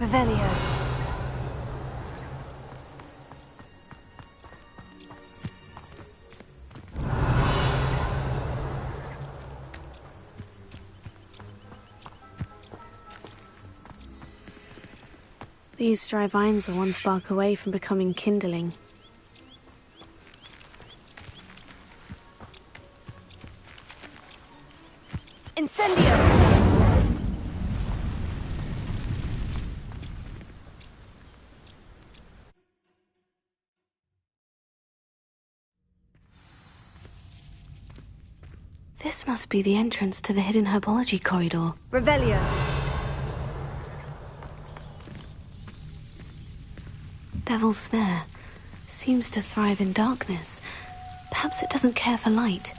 Revelio. These dry vines are one spark away from becoming kindling. Incendio! This must be the entrance to the hidden herbology corridor. Revelio. Devil's Snare seems to thrive in darkness. Perhaps it doesn't care for light.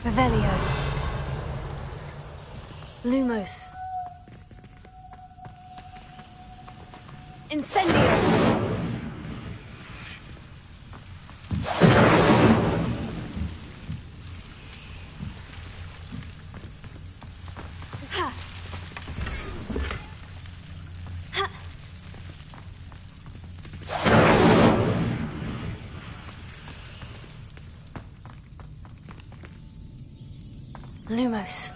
Revelio. Lumos. Incendio. Lumos.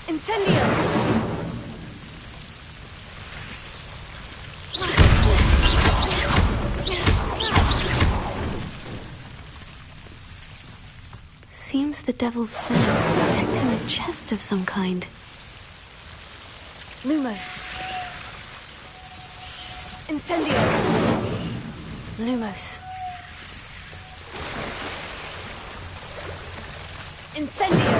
Incendio. Seems the Devil's Snare is protecting a chest of some kind. Lumos. Incendio. Lumos. Incendio.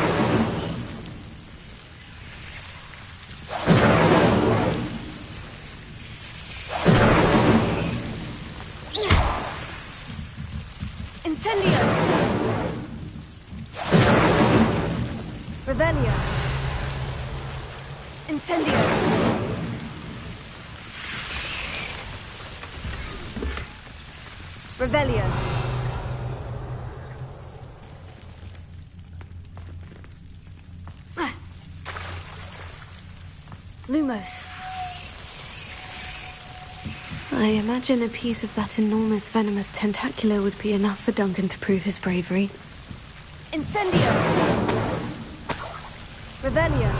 Incendio. Revelio. Incendio. Revelio. Lumos. I imagine a piece of that enormous venomous tentacular would be enough for Duncan to prove his bravery. Incendio. Revelio.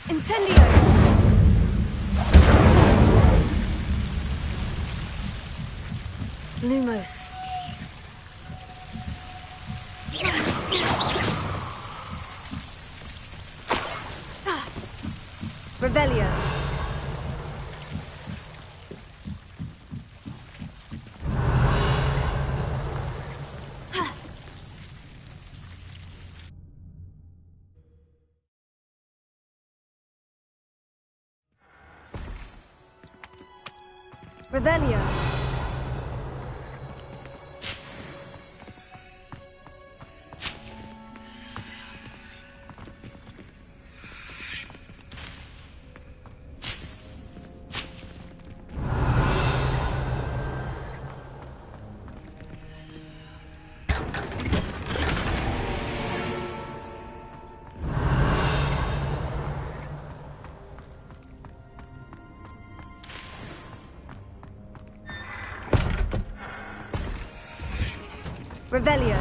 Incendio! Lumos. Revelio. Revelio. Revelio.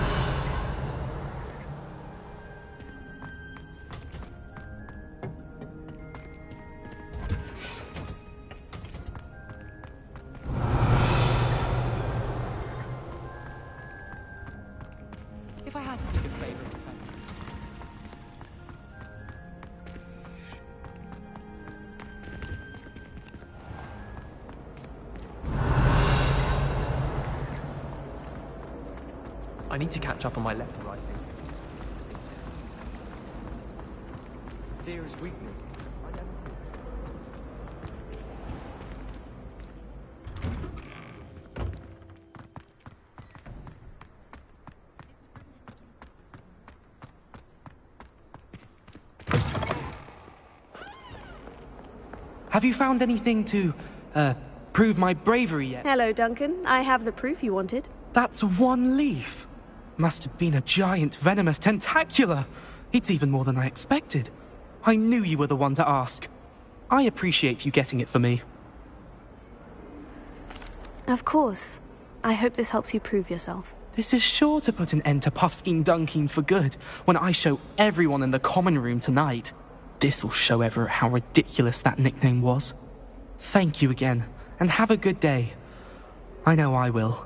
If I had to pick a favorite I need to catch up on my letter writing. Fear is weakness. Have you found anything to, prove my bravery yet? Hello, Duncan. I have the proof you wanted. That's one leaf. Must have been a giant venomous tentacula. It's even more than I expected. I knew you were the one to ask. I appreciate you getting it for me. Of course. I hope this helps you prove yourself. This is sure to put an end to Puffskein Dunkin for good when I show everyone in the common room tonight. This'll show Everett how ridiculous that nickname was. Thank you again, and have a good day. I know I will.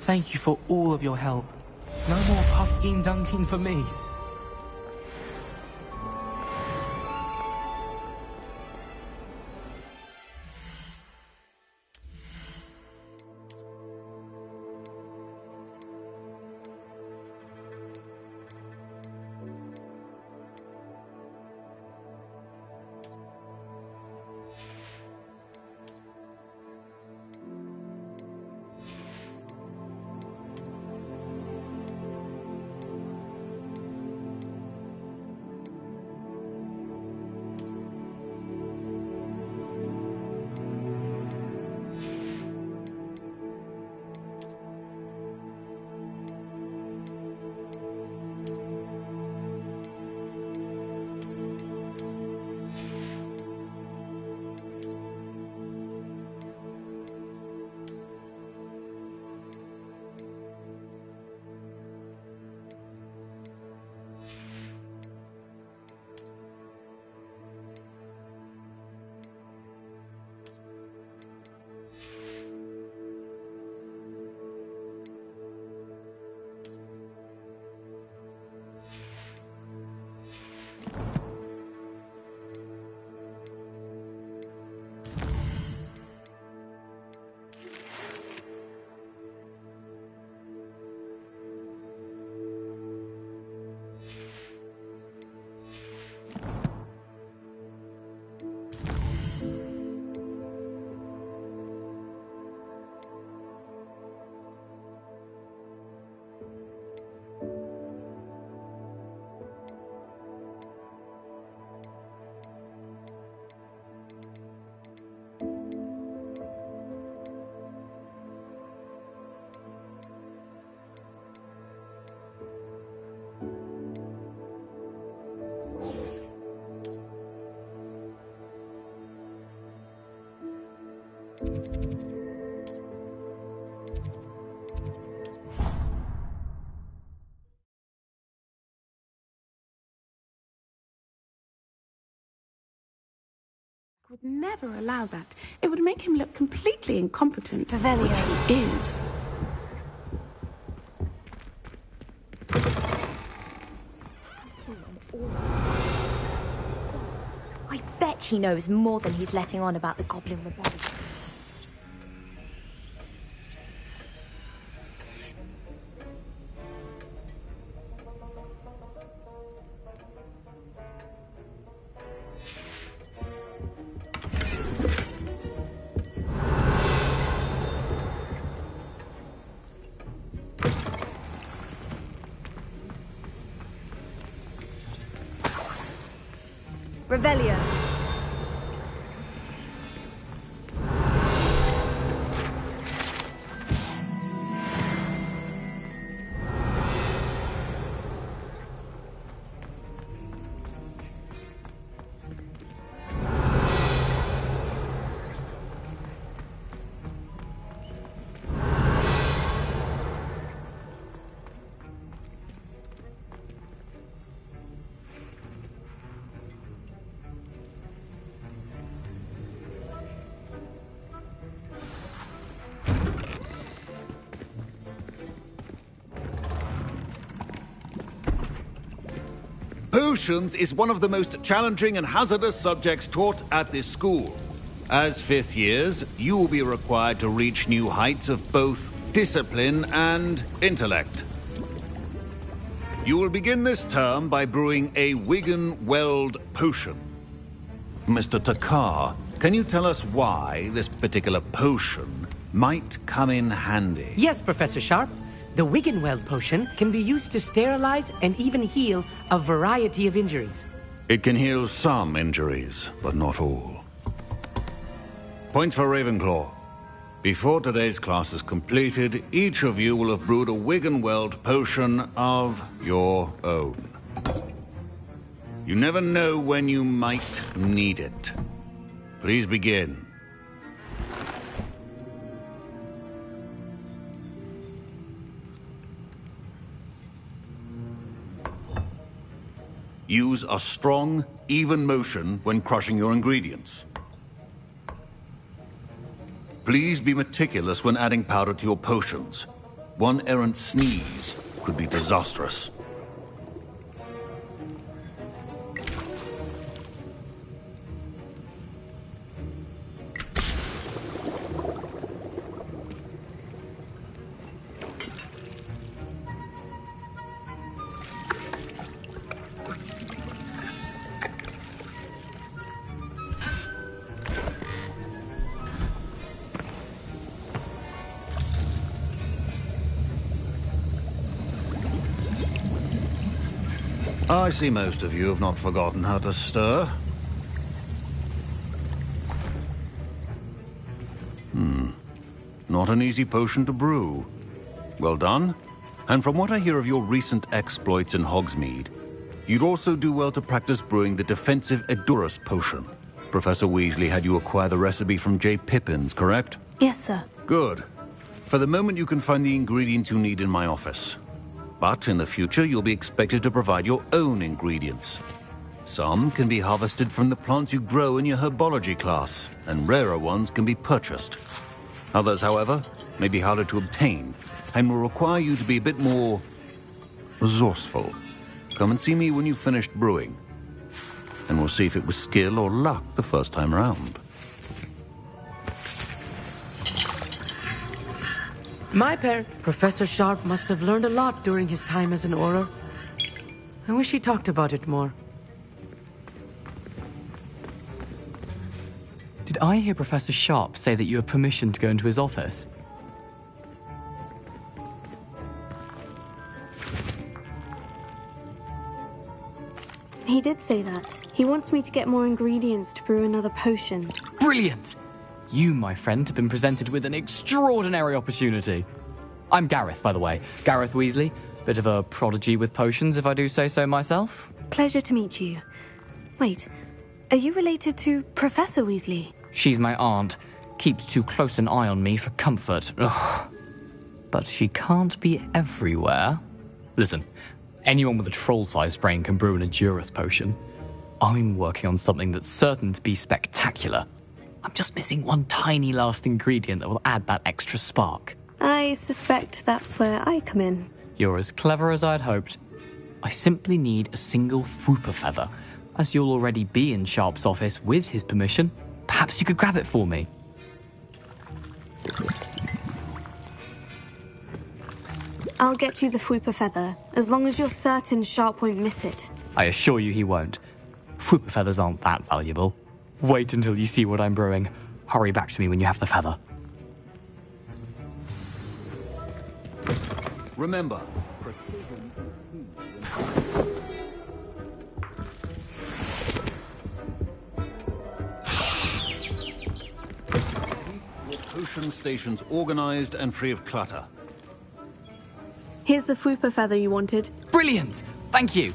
Thank you for all of your help. No more Puffskein Dunkin for me. Would never allow that. It would make him look completely incompetent, Revelio. which he is. I bet he knows more than he's letting on about the Goblin Rebellion. Revelio. Potions is one of the most challenging and hazardous subjects taught at this school. As fifth years, you will be required to reach new heights of both discipline, and intellect. You will begin this term by brewing a Wigan-Weld potion. Mr. Takar, can you tell us why this particular potion might come in handy? Yes, Professor Sharp. The Wigan-Weld potion can be used to sterilize and even heal a variety of injuries. It can heal some injuries, but not all. Points for Ravenclaw. Before today's class is completed, each of you will have brewed a Wigan-Weld potion of your own. You never know when you might need it. Please begin. Use a strong, even motion when crushing your ingredients. Please be meticulous when adding powder to your potions. One errant sneeze could be disastrous. I see most of you have not forgotten how to stir. Not an easy potion to brew. Well done. And from what I hear of your recent exploits in Hogsmeade, you'd also do well to practice brewing the defensive Edurus potion. Professor Weasley had you acquire the recipe from J. Pippins, correct? Yes, sir. Good. For the moment, you can find the ingredients you need in my office. But in the future, you'll be expected to provide your own ingredients. Some can be harvested from the plants you grow in your herbology class, and rarer ones can be purchased. Others, however, may be harder to obtain, and will require you to be a bit more resourceful. Come and see me when you've finished brewing, and we'll see if it was skill or luck the first time around. My parent, Professor Sharp, must have learned a lot during his time as an Auror. I wish he talked about it more. Did I hear Professor Sharp say that you have permission to go into his office? He did say that. He wants me to get more ingredients to brew another potion. Brilliant! You, my friend, have been presented with an extraordinary opportunity. I'm Gareth, by the way. Gareth Weasley. Bit of a prodigy with potions, if I do say so myself. Pleasure to meet you. Wait, are you related to Professor Weasley? She's my aunt. Keeps too close an eye on me for comfort. Ugh. But she can't be everywhere. Listen, anyone with a troll-sized brain can brew an Edurus potion. I'm working on something that's certain to be spectacular. I'm just missing one tiny last ingredient that will add that extra spark. I suspect that's where I come in. You're as clever as I'd hoped. I simply need a single Whooper feather. As you'll already be in Sharp's office with his permission, perhaps you could grab it for me. I'll get you the Whooper feather, as long as you're certain Sharp won't miss it. I assure you he won't. Whooper feathers aren't that valuable. Wait until you see what I'm brewing. Hurry back to me when you have the feather. Remember, your potion stations organized and free of clutter. Here's the Whooper feather you wanted. Brilliant! Thank you!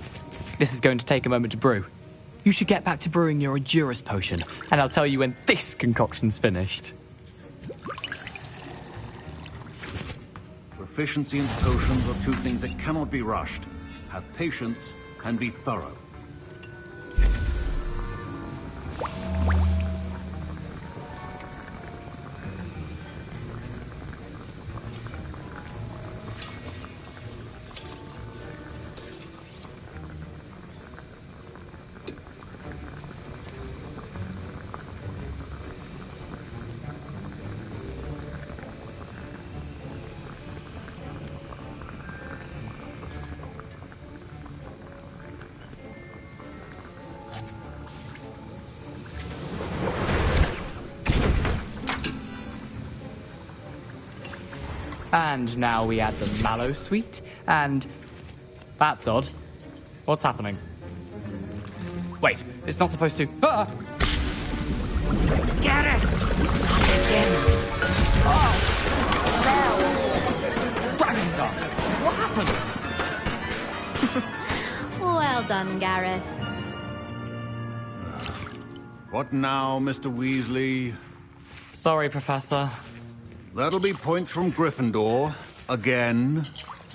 This is going to take a moment to brew. You should get back to brewing your Edurus potion, and I'll tell you when this concoction's finished. Proficiency in potions are two things that cannot be rushed. Have patience and be thorough. And now we add the mallow sweet, and... That's odd. What's happening? Wait, it's not supposed to... Ah! Get it! Dragonstar! What happened? Well done, Gareth. What now, Mr. Weasley? Sorry, Professor. That'll be points from Gryffindor. Again.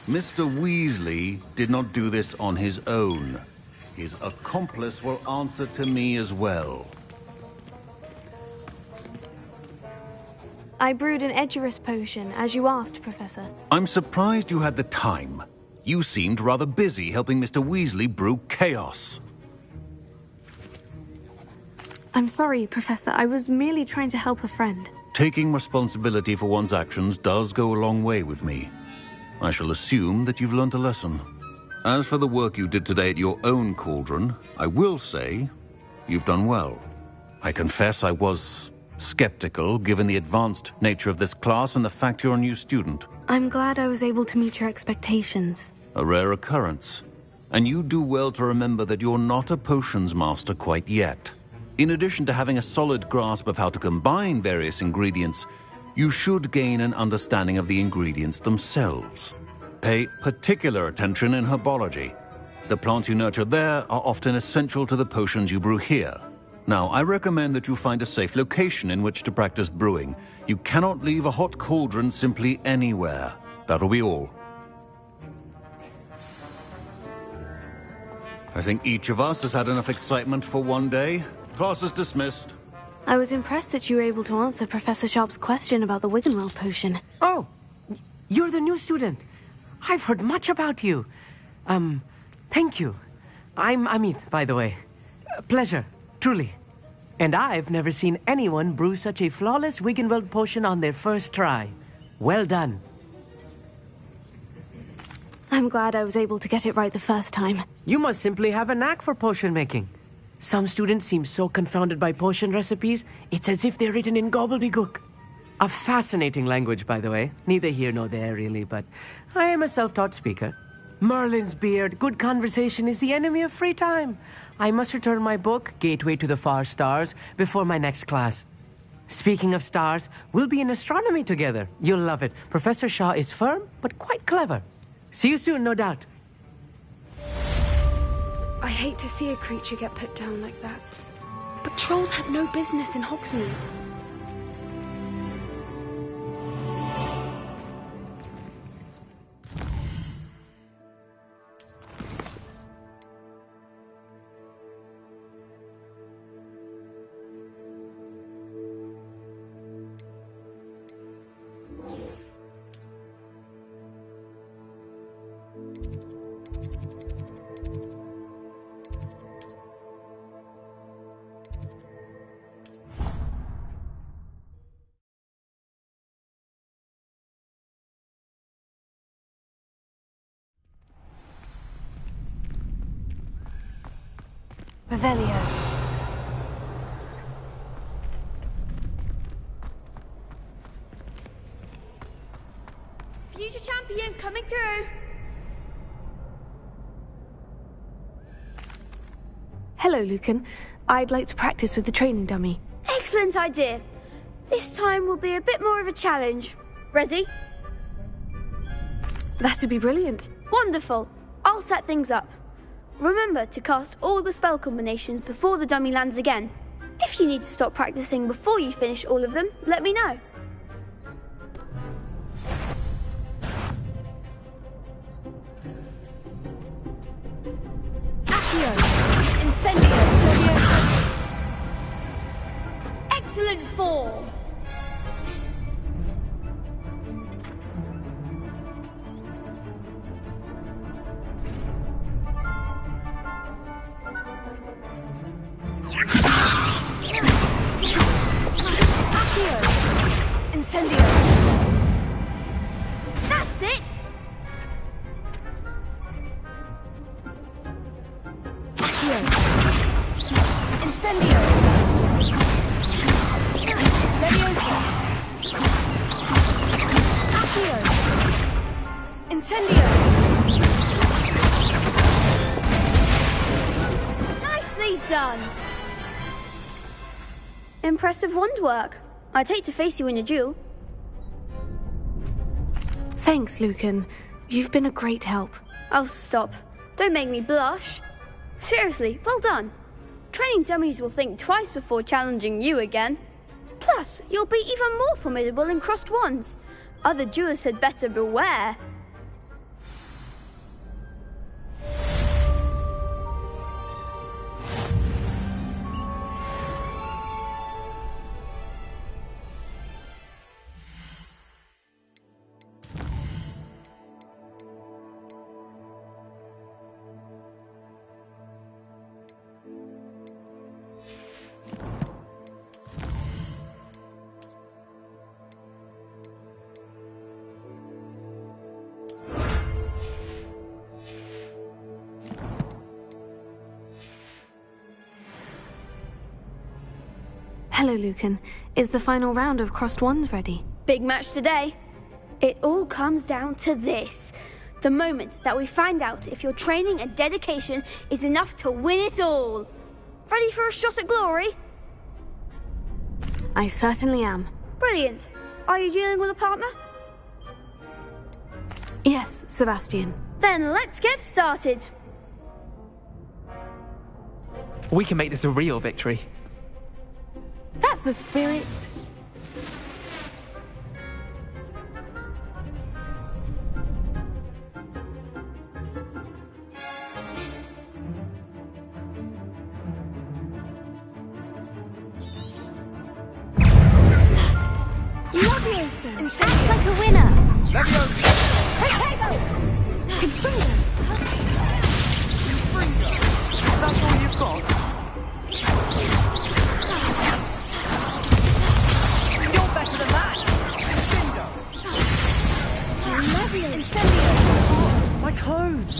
Mr. Weasley did not do this on his own. His accomplice will answer to me as well. I brewed an Edurus potion, as you asked, Professor. I'm surprised you had the time. You seemed rather busy helping Mr. Weasley brew chaos. I'm sorry, Professor. I was merely trying to help a friend. Taking responsibility for one's actions does go a long way with me. I shall assume that you've learnt a lesson. As for the work you did today at your own cauldron, I will say you've done well. I confess I was skeptical, given the advanced nature of this class and the fact you're a new student. I'm glad I was able to meet your expectations. A rare occurrence. And you do well to remember that you're not a potions master quite yet. In addition to having a solid grasp of how to combine various ingredients, you should gain an understanding of the ingredients themselves. Pay particular attention in herbology. The plants you nurture there are often essential to the potions you brew here. Now, I recommend that you find a safe location in which to practice brewing. You cannot leave a hot cauldron simply anywhere. That'll be all. I think each of us has had enough excitement for one day. Class is dismissed. I was impressed that you were able to answer Professor Sharp's question about the Wiggenweld potion. Oh, you're the new student. I've heard much about you. Thank you. I'm Amit, by the way. Pleasure, truly. And I've never seen anyone brew such a flawless Wiggenweld potion on their first try. Well done. I'm glad I was able to get it right the first time. You must simply have a knack for potion making. Some students seem so confounded by potion recipes, it's as if they're written in gobbledygook. A fascinating language, by the way. Neither here nor there, really, but I am a self-taught speaker. Merlin's beard, good conversation is the enemy of free time. I must return my book, Gateway to the Far Stars, before my next class. Speaking of stars, we'll be in astronomy together. You'll love it. Professor Shaw is firm, but quite clever. See you soon, no doubt. I hate to see a creature get put down like that. But trolls have no business in Hogsmeade. Revelio. Future champion coming through. Hello, Lucan. I'd like to practice with the training dummy. Excellent idea. This time will be a bit more of a challenge. Ready? That'd be brilliant. Wonderful. I'll set things up. Remember to cast all the spell combinations before the dummy lands again. If you need to stop practicing before you finish all of them, let me know. Accio! Incendio! Excellent form! Incendio! That's it! Accio! Incendio! Leviosa! Accio! Incendio! Nicely done! Impressive wand work. I'd hate to face you in a duel. Thanks, Lucan. You've been a great help. Oh, stop. Don't make me blush. Seriously, well done. Training dummies will think twice before challenging you again. Plus, you'll be even more formidable in crossed wands. Other duelists had better beware. Hello, Lucan. Is the final round of crossed wands ready? Big match today. It all comes down to this. The moment that we find out if your training and dedication is enough to win it all. Ready for a shot at glory? I certainly am. Brilliant. Are you dealing with a partner? Yes, Sebastian. Then let's get started. We can make this a real victory. That's the spirit. Leviosa! Act like a winner! Leviosa! Potato! Confringo! That's all you've got? You're better than that! Leviosa! Incendio! My clothes!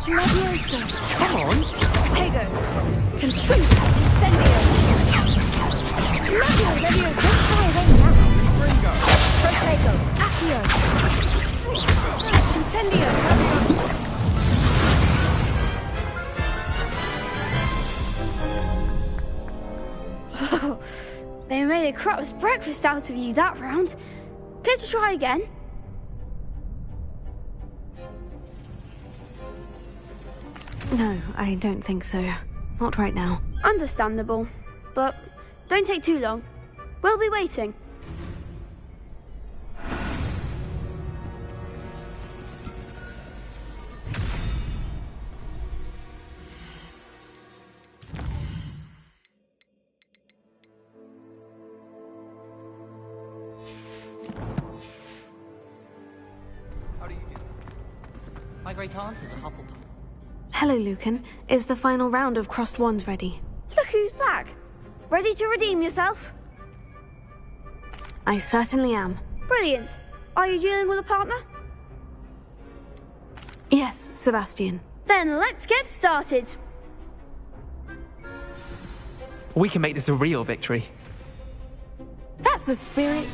Leviosa! Come on! Potato! Confringo! Incendio! Leviosa! Let's try away now! Potato! Accio! Incendio! Oh, they made a crap's breakfast out of you that round. Care to try again? No, I don't think so. Not right now. Understandable. But don't take too long. We'll be waiting. My great aunt was a Hufflepuff. Hello, Lucan. Is the final round of crossed wands ready? Look who's back. Ready to redeem yourself? I certainly am. Brilliant. Are you dealing with a partner? Yes, Sebastian. Then let's get started. We can make this a real victory. That's the spirit.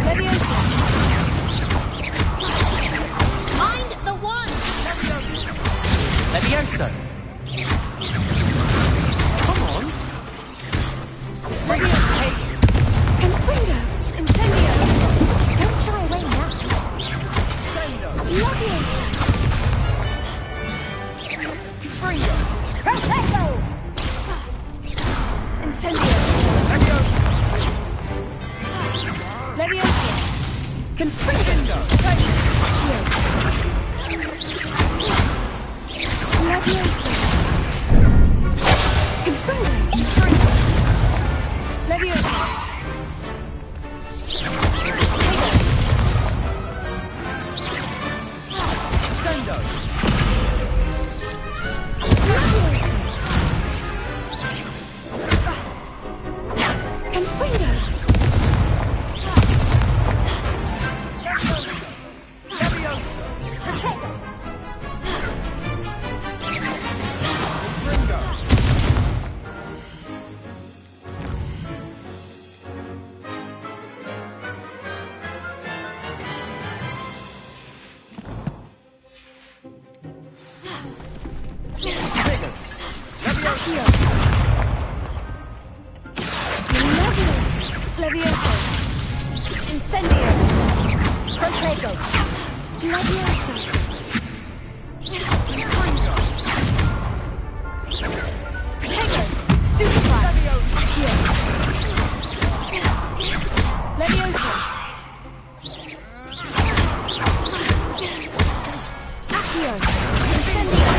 Leviosa! Confringo! Levioso. Incendio. Protego. Levioso. Protego. Stupefy. Accio. Levioso. Accio. Incendio.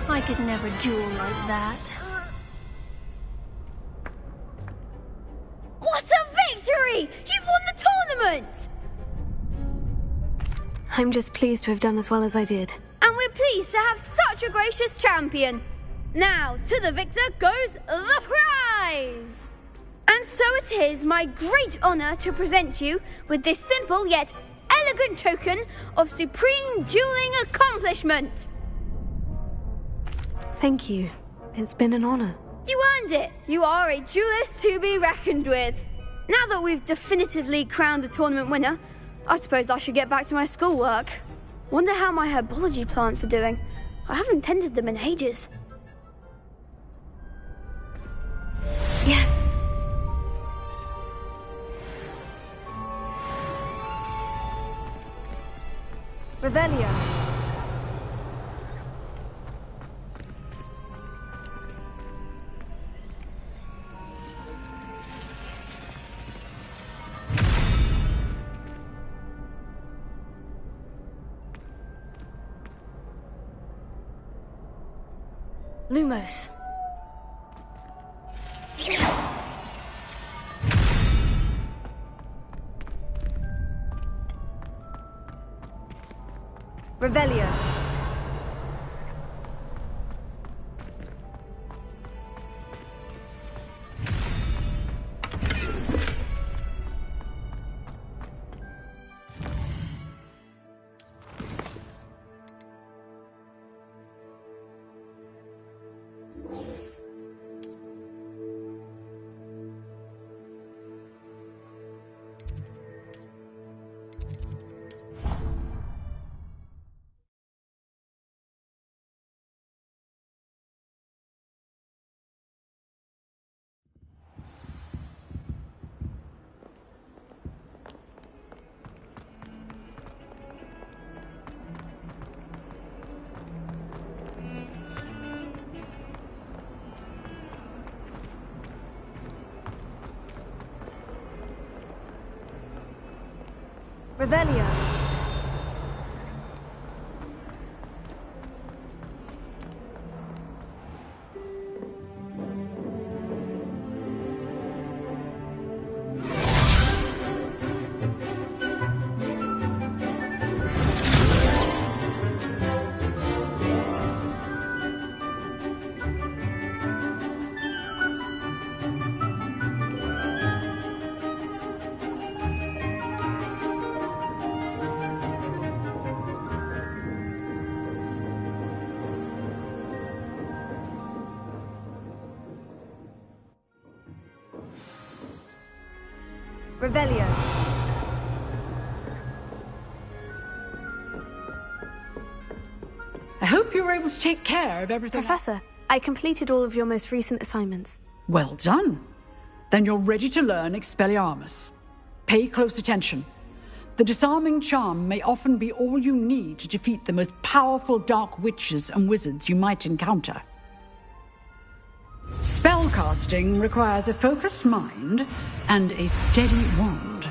I could never duel like that. What a victory! You've won the tournament! I'm just pleased to have done as well as I did. And we're pleased to have such a gracious champion. Now, to the victor goes the prize! And so it is my great honor to present you with this simple yet elegant token of supreme dueling accomplishment. Thank you. It's been an honor. You earned it. You are a duelist to be reckoned with. Now that we've definitively crowned the tournament winner, I suppose I should get back to my schoolwork. Wonder how my herbology plants are doing. I haven't tended them in ages. Yes. Revelio. Lumos. Revelio. Revelio. Revelio. I hope you were able to take care of everything. Professor, I completed all of your most recent assignments. Well done. Then you're ready to learn Expelliarmus. Pay close attention. The disarming charm may often be all you need to defeat the most powerful dark witches and wizards you might encounter. Spellcasting requires a focused mind and a steady wand.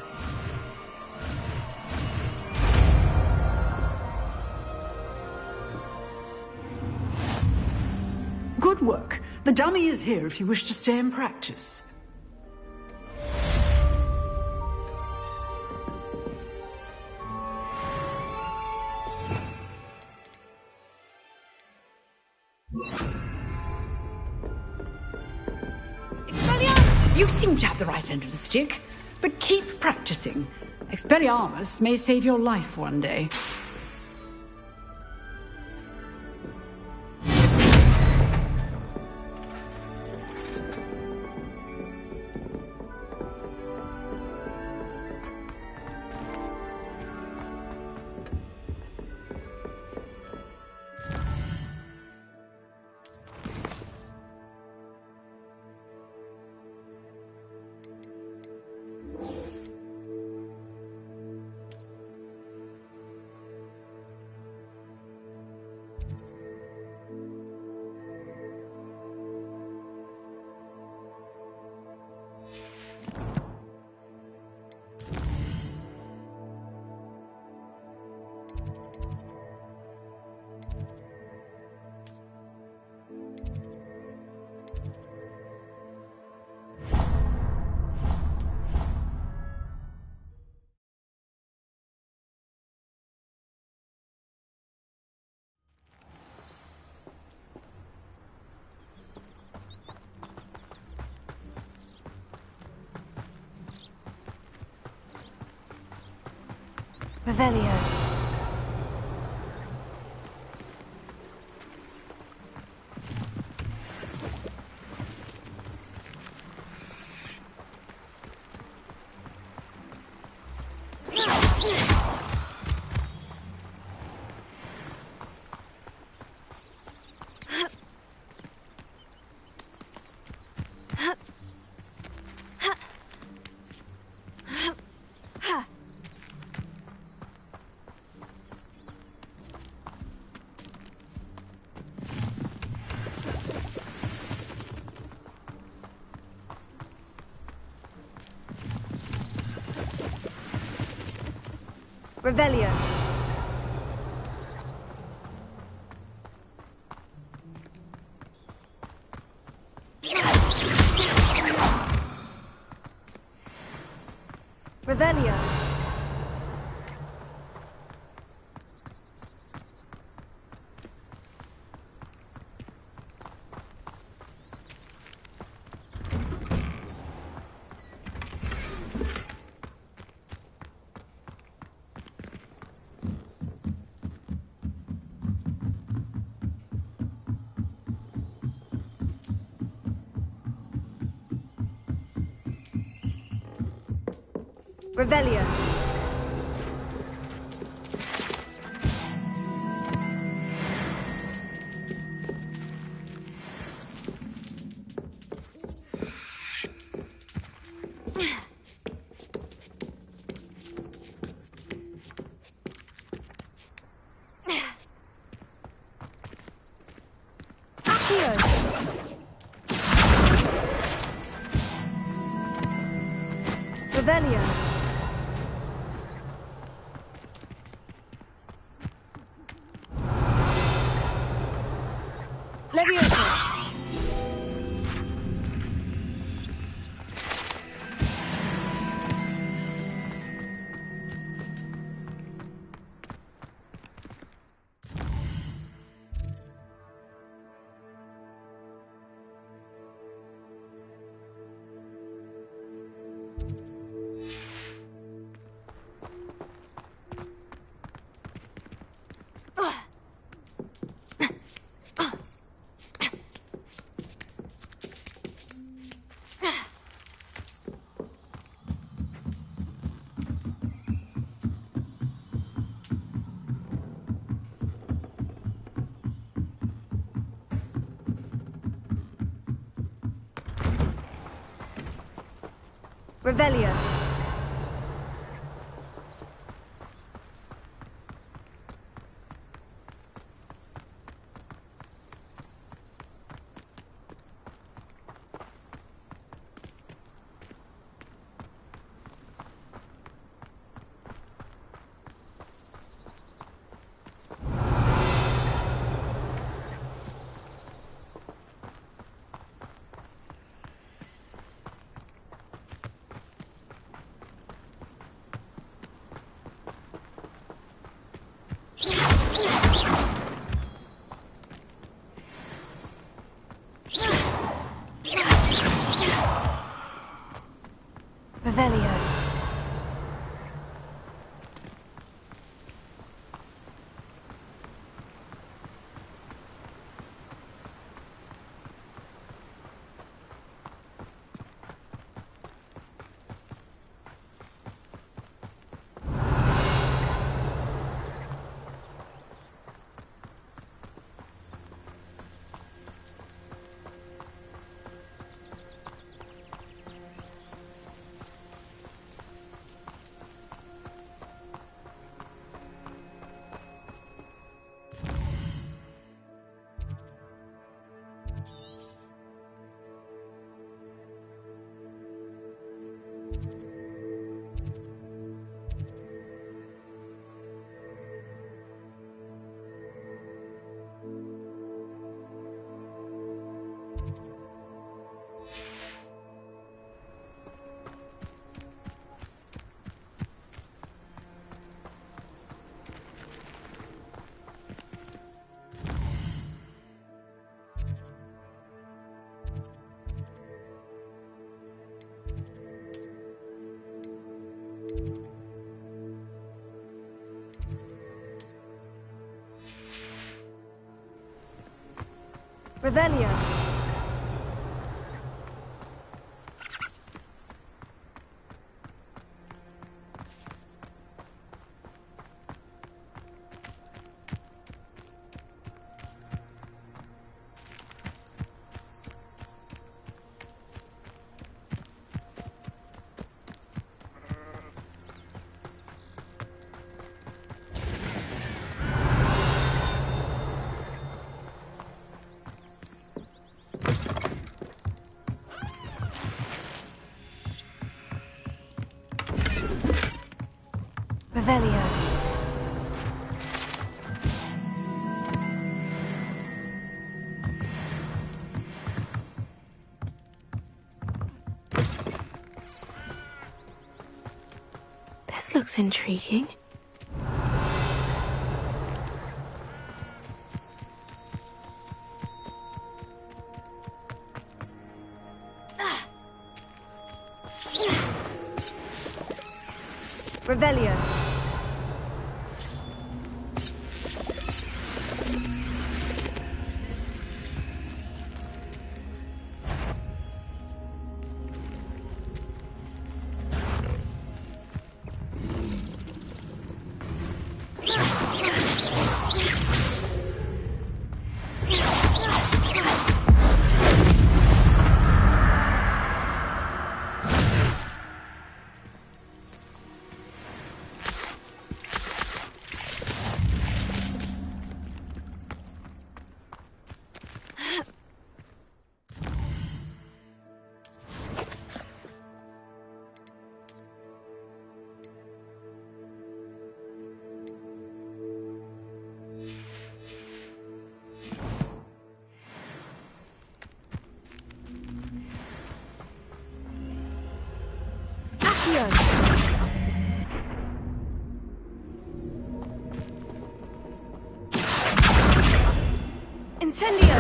Good work. The dummy is here if you wish to stay and practice. You seem to have the right end of the stick, but keep practicing. Expelliarmus may save your life one day. Revelio. Revelio. Revelio. Revelio. Revelio. Leviosa. Revelio. Revelio. Revelio. This looks intriguing. Revelio. Incendio!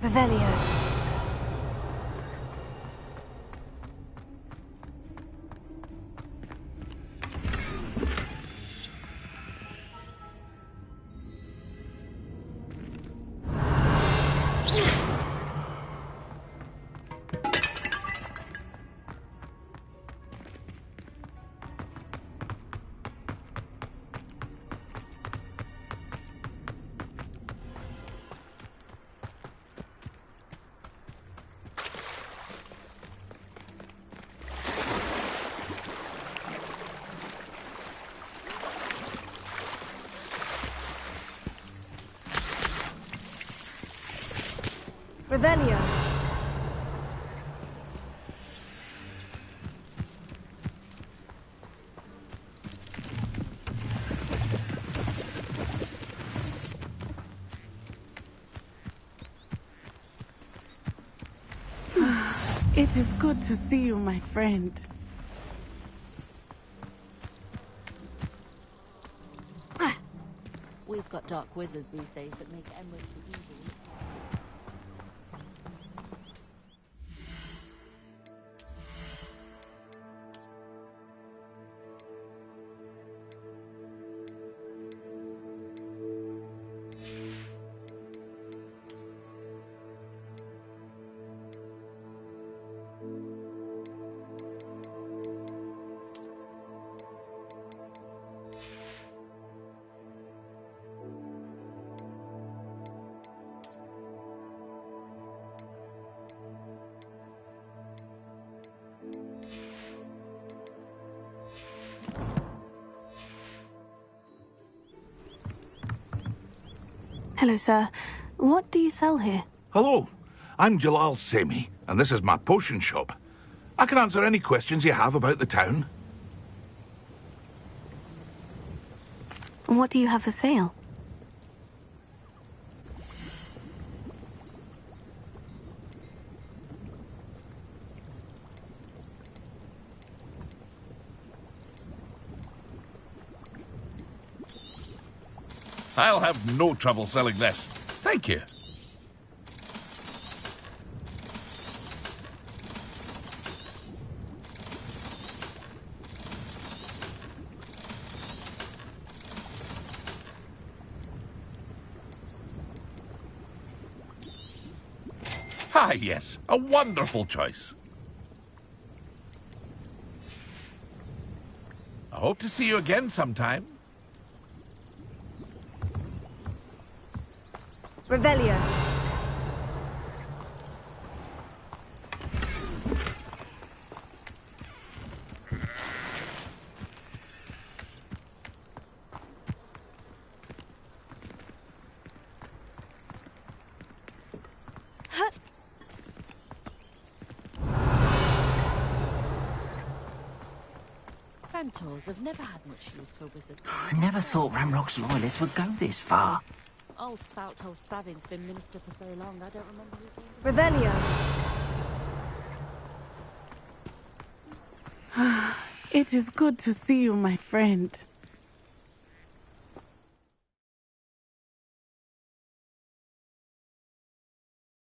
Revelio. Revelio. It is good to see you, my friend. We've got dark wizards these days that make endlessly easy. Hello, sir. What do you sell here? Hello, I'm Jalal Semi, and this is my potion shop. I can answer any questions you have about the town. And what do you have for sale? I'll have no trouble selling this. Thank you. Ah, yes, a wonderful choice. I hope to see you again sometime. Revelio. Centaurs have never had much use for wizards. I never thought Ramrock's loyalists would go this far. Old Spout-hole Spavin's been minister for so long, I don't remember who came. Revelio. It is good to see you, my friend.